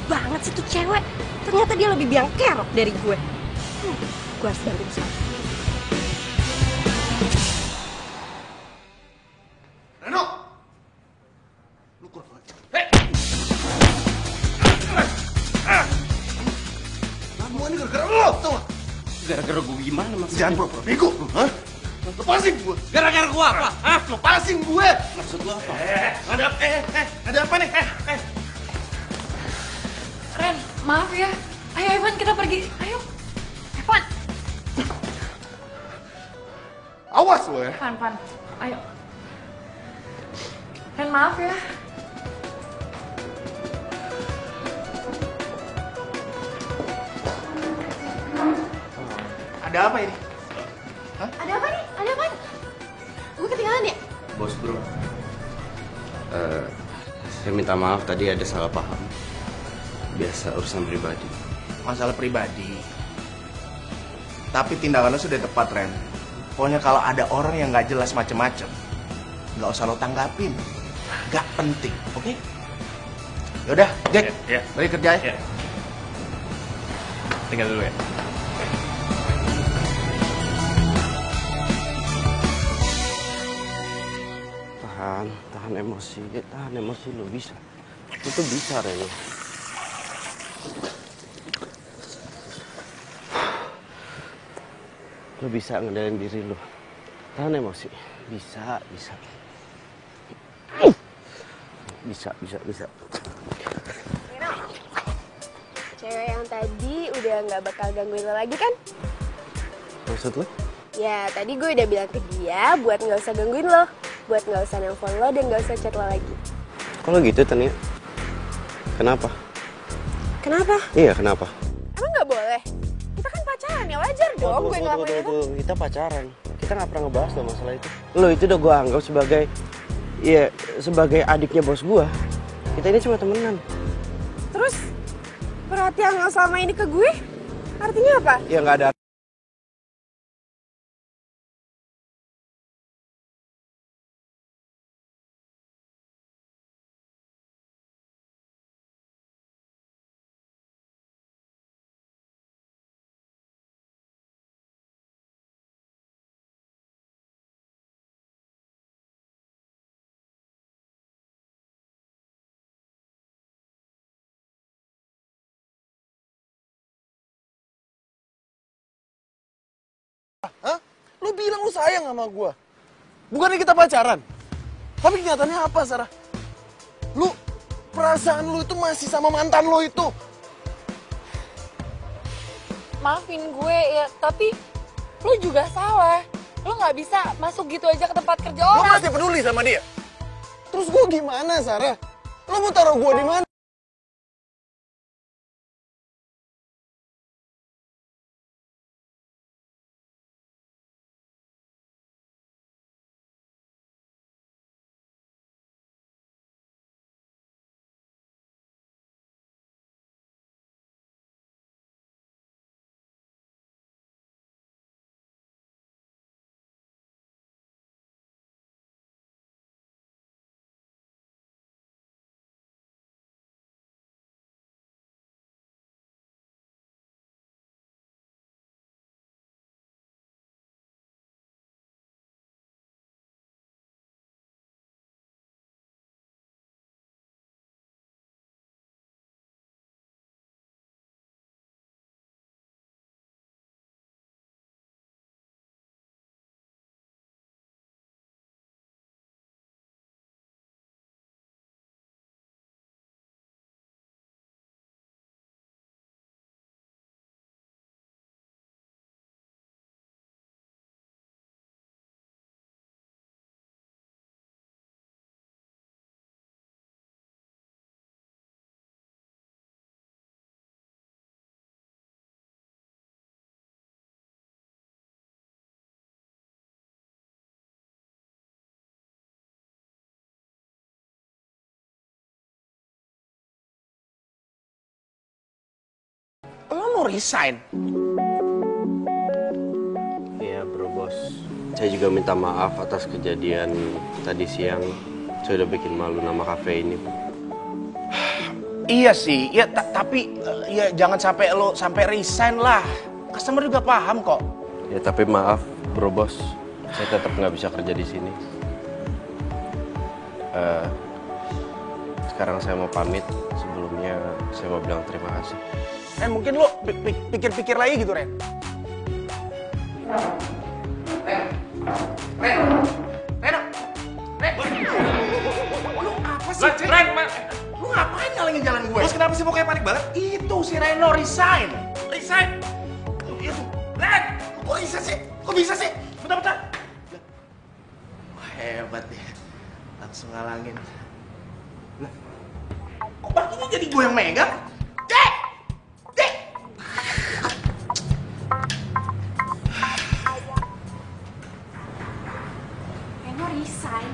Banget sih tuh cewek. Ternyata dia lebih biang kerok dari gue. Gue harus bantu sekarang. Reno! Lu kurang ajar. Semua ini gara-gara lo, tau gak? Gara-gara gue gimana maksudnya? Jangan pura-pura bego. Hah? Lepasin gue. Gara-gara gue apa? Hah? Lepasin gue. Maksud lo apa? Ada apa nih? Ren, maaf ya. Ayo Evan, kita pergi. Ayo. Evan. Awas lo ya. Evan. Ayo. Ren, maaf ya. Ada apa ini? Hah? Ada apa nih? Ada apa? Gue ketinggalan ya? Bos bro, saya minta maaf tadi ada salah paham. Biasa urusan pribadi. Masalah pribadi. Tapi tindakan lo sudah tepat, Ren. Pokoknya kalau ada orang yang nggak jelas macem-macem, nggak usah lo tanggapin. Nggak penting, oke? Yaudah, Jack, balik kerja ya. Tinggal dulu ya. Tahan emosi lo bisa. Itu bisa Reno. Lo bisa ngendalin diri lo. Tahan emosi. Bisa. Bisa. Cewek yang tadi udah nggak bakal gangguin lo lagi kan? Maksud lo? Ya, tadi gue udah bilang ke dia buat nggak usah gangguin lo. Buat nggak usah nelfon lo dan nggak usah chat lo lagi. Kalau gitu Tania, kenapa? Kenapa? Iya kenapa? Emang nggak boleh? Kita kan pacaran ya, wajar dong gue ngelakuin itu. Kita pacaran, kita nggak pernah ngebahas loh masalah itu. Lo itu udah gue anggap sebagai adiknya bos gue. Kita ini cuma temenan. Terus perhatian lo selama ini ke gue artinya apa? Ya nggak ada. Hah? Lu bilang lu sayang sama gua. Bukannya kita pacaran. Tapi kenyataannya apa, Sarah? Lu perasaan lu itu masih sama mantan lu itu. Maafin gue ya, tapi lu juga salah. Lu nggak bisa masuk gitu aja ke tempat kerja Lu orang. masih peduli sama dia. Terus gue gimana, Sarah? Lu mau taruh gue di mana? Lo mau resign? Iya bro bos, saya juga minta maaf atas kejadian tadi siang. Saya udah bikin malu nama kafe ini. Iya sih, ya tapi ya jangan sampai lo sampai resign lah. Customer juga paham kok. Ya tapi maaf bro bos, saya tetap nggak bisa kerja di sini. Sekarang saya mau pamit. Sebelumnya saya mau bilang terima kasih. Mungkin lo pikir-pikir lagi gitu, Ren. Lu apa sih, Ren? Lu ngapain ngalangin jalan gue? Bos kenapa sih pokoknya panik banget? Itu si Reno resign. Resign? Itu. Ren, kok bisa sih? Kok bisa sih? Bentar. Wah, hebat ya. Langsung ngalangin. Lah, kok parkirnya jadi gue yang megang? Reno resign.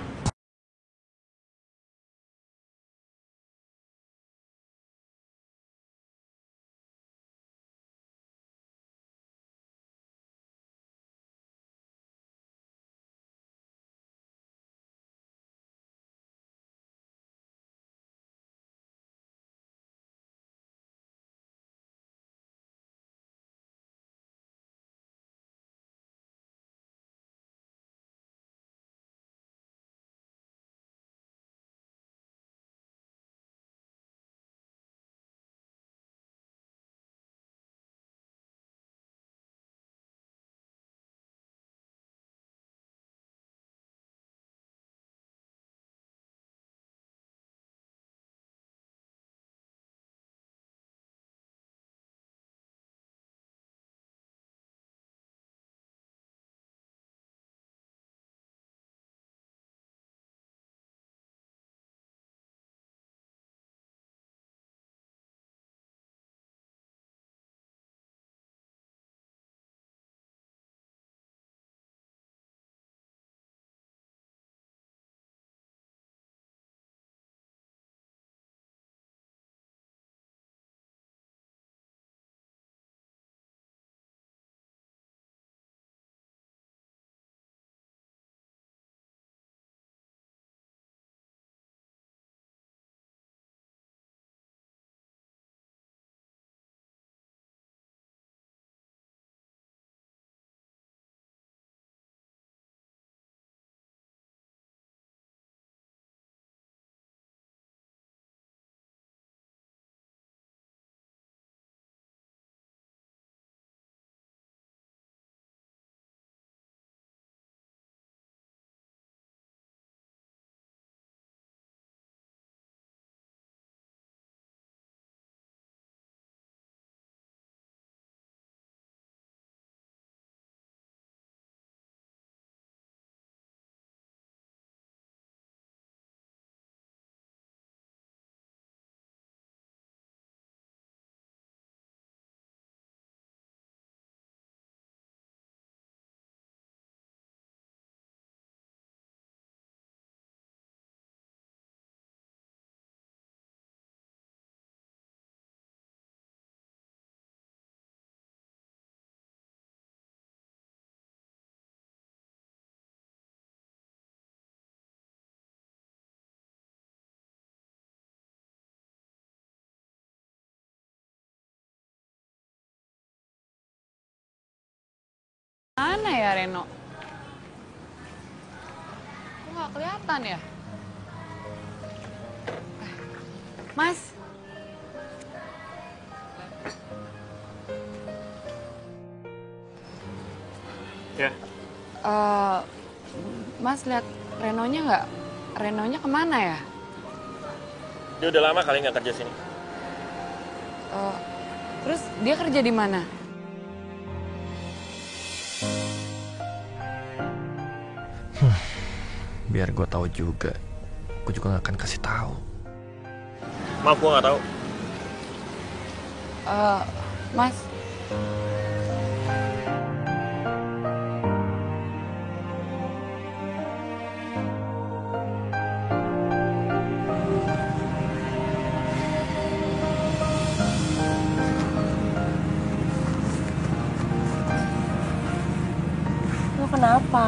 ya Reno? Kok nggak kelihatan ya? Mas. Ya. Mas lihat Renonya nggak? Renonya kemana ya? Dia udah lama kali nggak kerja sini. Terus dia kerja di mana? Biar gue tahu juga, gue juga nggak akan kasih tahu. Maaf, gue nggak tahu. Mas. Lo kenapa?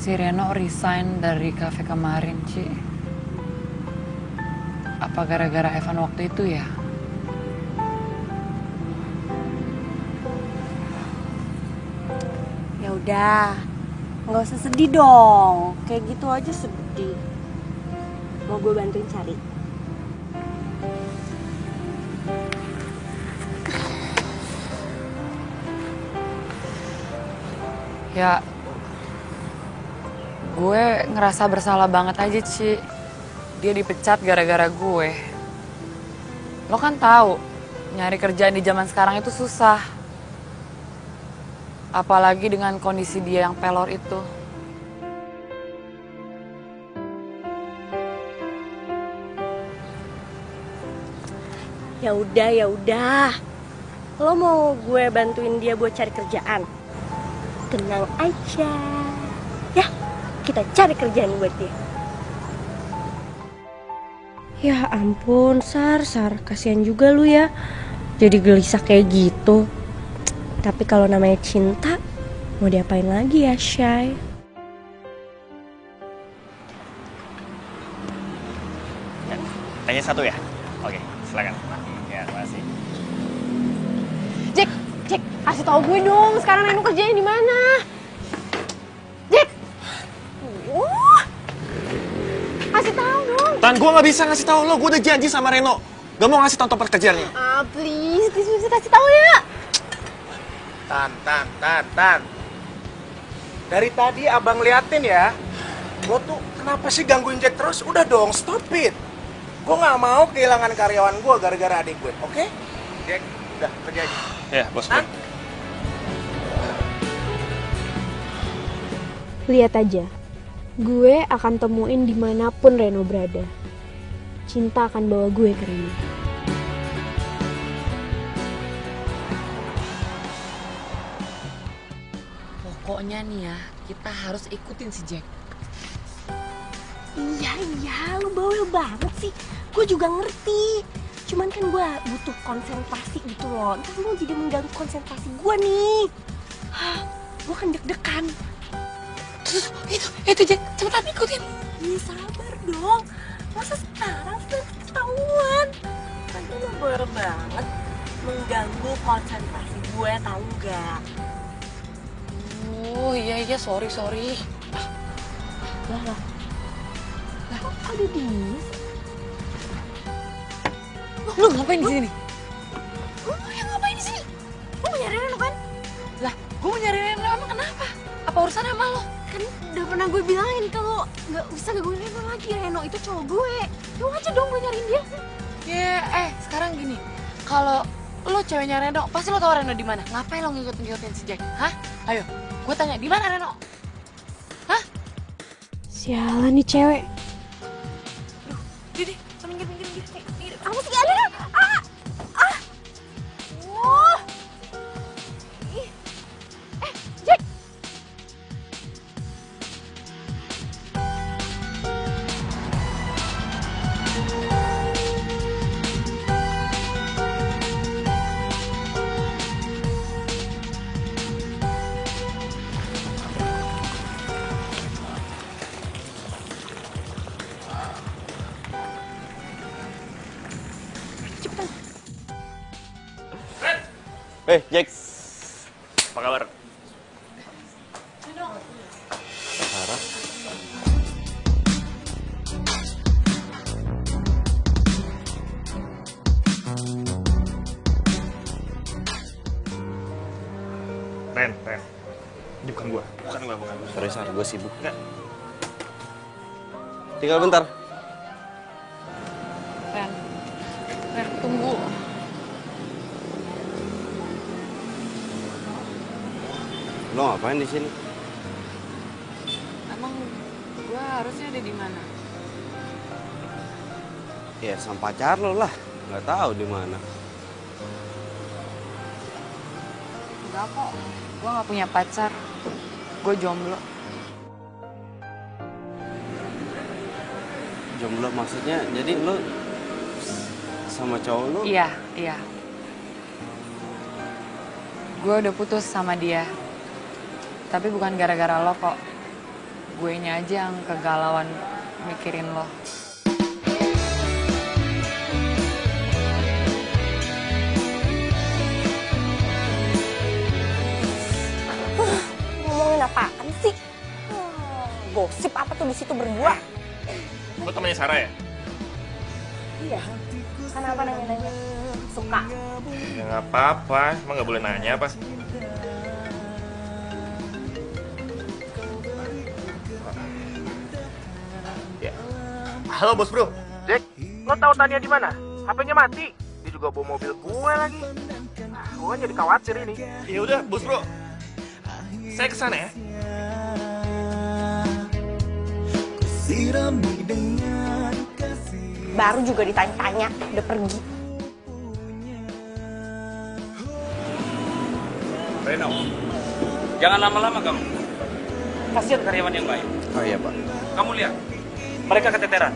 Si Reno resign dari kafe kemarin, Ci. Apa gara-gara Evan waktu itu ya? Ya udah, nggak usah sedih dong. Kayak gitu aja sedih. Mau gue bantuin cari? Ya, gue ngerasa bersalah banget aja, Ci. Dia dipecat gara-gara gue. Lo kan tahu, nyari kerjaan di zaman sekarang itu susah. Apalagi dengan kondisi dia yang pelor itu. Ya udah. Lo mau gue bantuin dia buat cari kerjaan? Tenang aja. Ya, kita cari kerjaan buat dia. Ya ampun, Sar, kasihan juga lu ya. Jadi gelisah kayak gitu. Tapi kalau namanya cinta, mau diapain lagi ya, Shay? Tanya satu ya? Oke, silakan. Ya, terima kasih. Jack, kasih tau gue dong, sekarang Reno kerjanya di mana? Jack! Kasih tau dong. Tan, gue nggak bisa ngasih tahu lo. Gue udah janji sama Reno. Gak mau ngasih tahu tempat kerjaannya. Please kasih tau ya. Tan. Dari tadi abang liatin ya. Gue tuh kenapa sih gangguin Jack terus? Udah dong, stop it. Gue nggak mau kehilangan karyawan gue gara-gara adik gue, oke? Jack, udah kerja aja. Ya, bos. Lihat aja, gue akan temuin dimanapun Reno berada. Cinta akan bawa gue ke Reno. Pokoknya nih ya, kita harus ikutin si Jack. Iya, lu bawel banget sih. Gue juga ngerti. Cuman kan gue butuh konsentrasi gitu loh. Ntar lu jadi mengganggu konsentrasi gue nih. Gue kan deg-degan. Itu Jack, cepetan ikutin. Iya, sabar dong. Masa sekarang sudah ketahuan? Kan lu bawel banget. Mengganggu konsentrasi gue, tau gak? Oh iya, sorry. Lah. Kok ada dia? Lu ngapain di sini? Lu yang ngapain di sini? Lu mau nyari Reno kan? Lah, gue mau nyari Reno, emang kenapa? Apa urusannya sama lo? Kan udah pernah gue bilangin kalau nggak bisa gangguin Reno lagi. Reno itu cowok gue. Lu aja dong gue nyariin dia. Ya, sekarang gini. Kalau lo ceweknya Reno, pasti lo tau Reno di mana. Ngapain lo ngikutin si Jack? Hah? Ayo, gue tanya, di mana Reno? Hah? Sialan nih cewek. Didi, minggir. Kamu sih ada dong. Wah. Jack. Jack. Apa kabar? Sarah. Ren. Ini bukan gua. Sorry, Sar, gue sibuk. Enggak. Tinggal bentar. Ren, tunggu. Lo ngapain di sini? Emang gue harusnya ada di mana? Ya sama pacar lo lah. Nggak tahu di mana. Enggak kok, gue nggak punya pacar. Gue jomblo. Jomblo maksudnya? Jadi lo sama cowok lo? Iya. Gue udah putus sama dia. Tapi bukan gara-gara lo kok. Guenya aja yang kegalauan mikirin lo. Ngomongin apaan sih? Gosip apa tuh di situ berdua? Lo temannya Sarah ya? Iya. Kenapa nanya-nanya? Suka? Ya nggak apa-apa, emang nggak boleh nanya apa? Ya. Halo bos bro. Jack, lo tahu Tania di mana? HP-nya mati. Dia juga bawa mobil gue lagi. Gue jadi khawatir ini. Ya udah bos bro, saya kesana ya. Baru juga ditanya-tanya, udah pergi. Reno, jangan lama-lama kamu. Kasihan karyawan yang baik. Oh iya, Pak. Kamu lihat, mereka keteteran.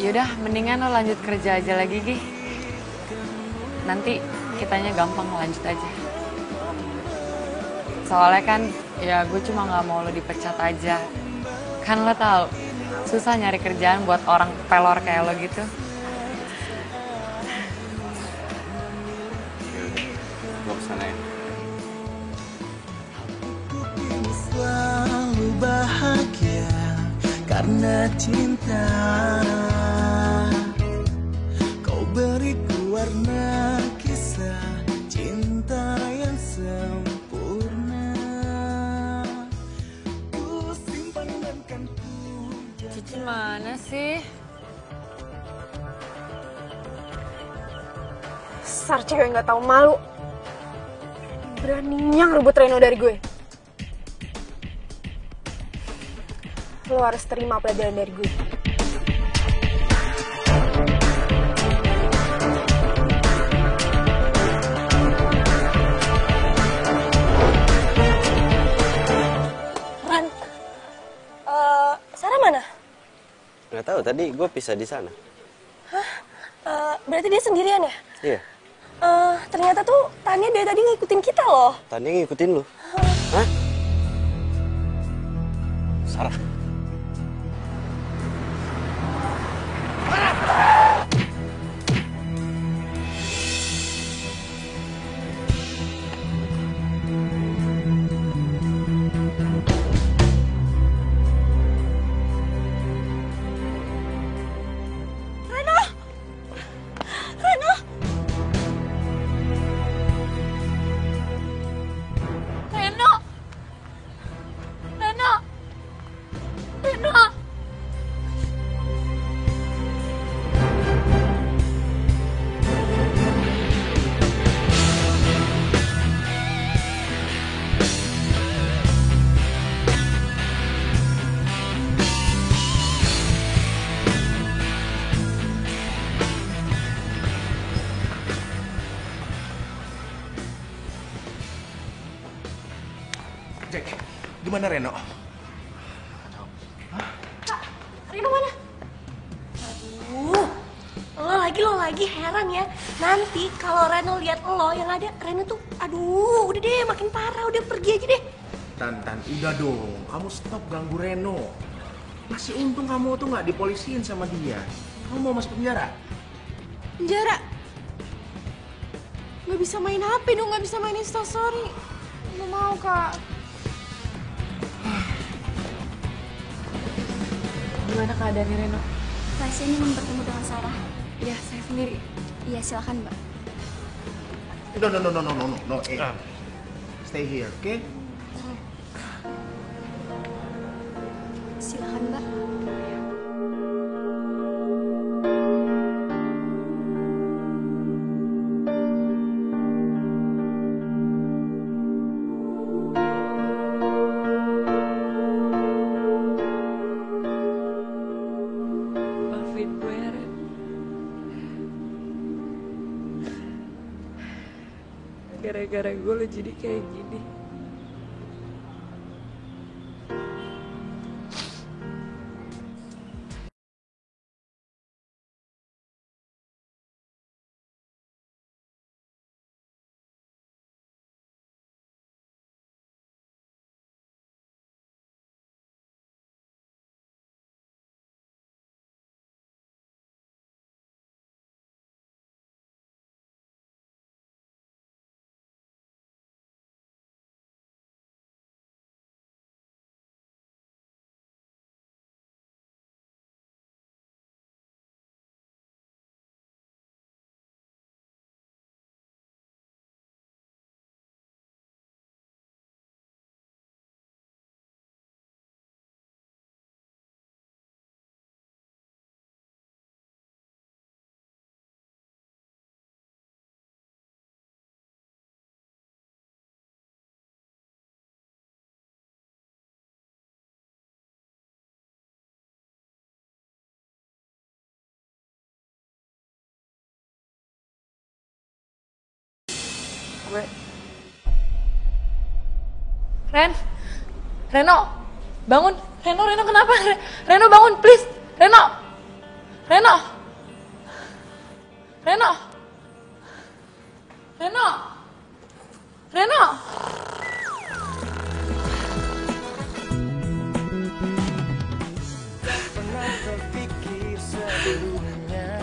Yaudah, mendingan lo lanjut kerja aja lagi, Gi. Nanti kitanya gampang lanjut aja. Soalnya kan, ya gue cuma nggak mau lo dipecat aja. Kan lo tahu, susah nyari kerjaan buat orang pelor kayak lo gitu. Gue kesana ya. Selalu bahagia karena cinta. Kau beriku warna kisah cinta yang sempurna. Ku simpan dan kan ku jaga. Cici mana sih? Dasar cewek nggak tahu malu. Beraninya ngerebut Reno dari gue. Lo harus terima pelajaran dari gue. Ran, Sarah mana? Nggak tahu, tadi gue pisah di sana. Berarti dia sendirian ya? Iya. Ternyata tuh Tania dari tadi ngikutin kita loh. Tania ngikutin lu. Hah? Sarah. Jack, gimana Reno? Reno mana? Aduh, lo lagi heran ya. Nanti kalau Reno lihat lo yang ada Reno tuh, aduh, udah deh makin parah, udah pergi aja deh. Tan, udah dong. Kamu stop ganggu Reno. Masih untung kamu tuh nggak dipolisiin sama dia. Kamu mau masuk penjara? Penjara? Nggak bisa main HP dong, nggak bisa main Instastory. Nggak mau, Kak. Gimana keadaannya Reno? Pasien ingin bertemu dengan Sarah. Iya, saya sendiri. Iya, silakan, Mbak. No. Stay here, oke? Silakan, Mbak. Maafin gue ya, Ren. Gara-gara gue lo jadi kayak gini. Gue. Reno, bangun. Reno kenapa? Reno bangun, please. Reno. Pernah terpikir sebelumnya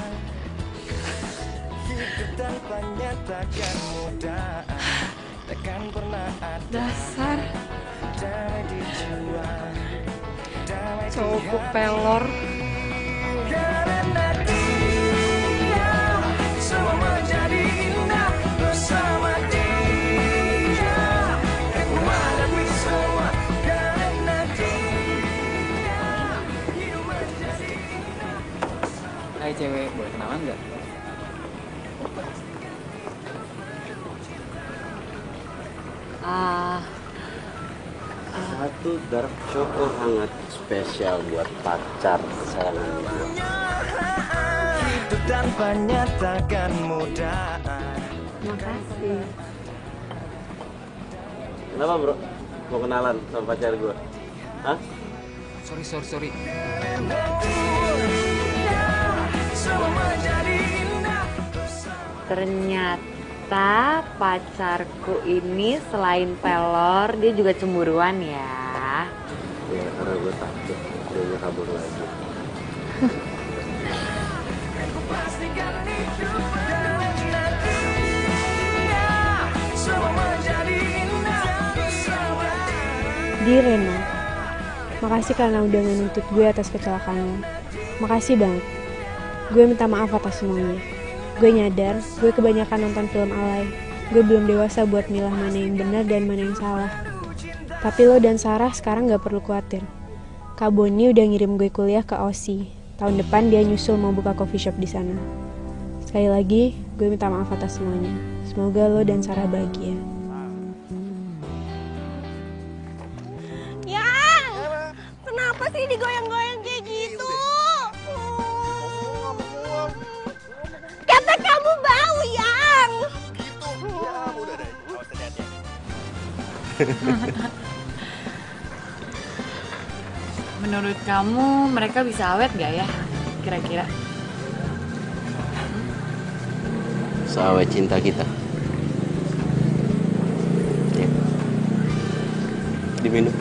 hidup tanpanya takkan mudah, takkan pernah ada Dasar damai di jiwa, damai di cowok pelor. Karena dia semua menjadi indah bersama dia, aku menghadapi semua. Karena dia hidup menjadi indah. Hai cewek, boleh kenalan nggak? Satu dark choco hangat spesial buat pacar kesayangan gue. Hidup tanpanya takkan mudah. Makasih. Kenapa bro? Mau kenalan sama pacar gue? Hah? Sorry. Ternyata pacarku ini selain pelor, dia juga cemburuan ya. Ya karena gue takut dia kabur lagi. Di Reno, makasih karena udah menuntut gue atas kecelakaan lo. Makasih banget. Gue minta maaf atas semuanya. Gue nyadar, gue kebanyakan nonton film alay. Gue belum dewasa buat milah mana yang benar dan mana yang salah. Tapi lo dan Sarah sekarang gak perlu khawatir. Kak Boni udah ngirim gue kuliah ke Aussie. Tahun depan dia nyusul mau buka coffee shop di sana. Sekali lagi, gue minta maaf atas semuanya. Semoga lo dan Sarah bahagia. Yang, kenapa sih digoyang-goyang kayak gitu? Kata kamu bau, Yang. Menurut kamu mereka bisa awet gak ya? Kira-kira? Seawet cinta kita. Ya. Diminum.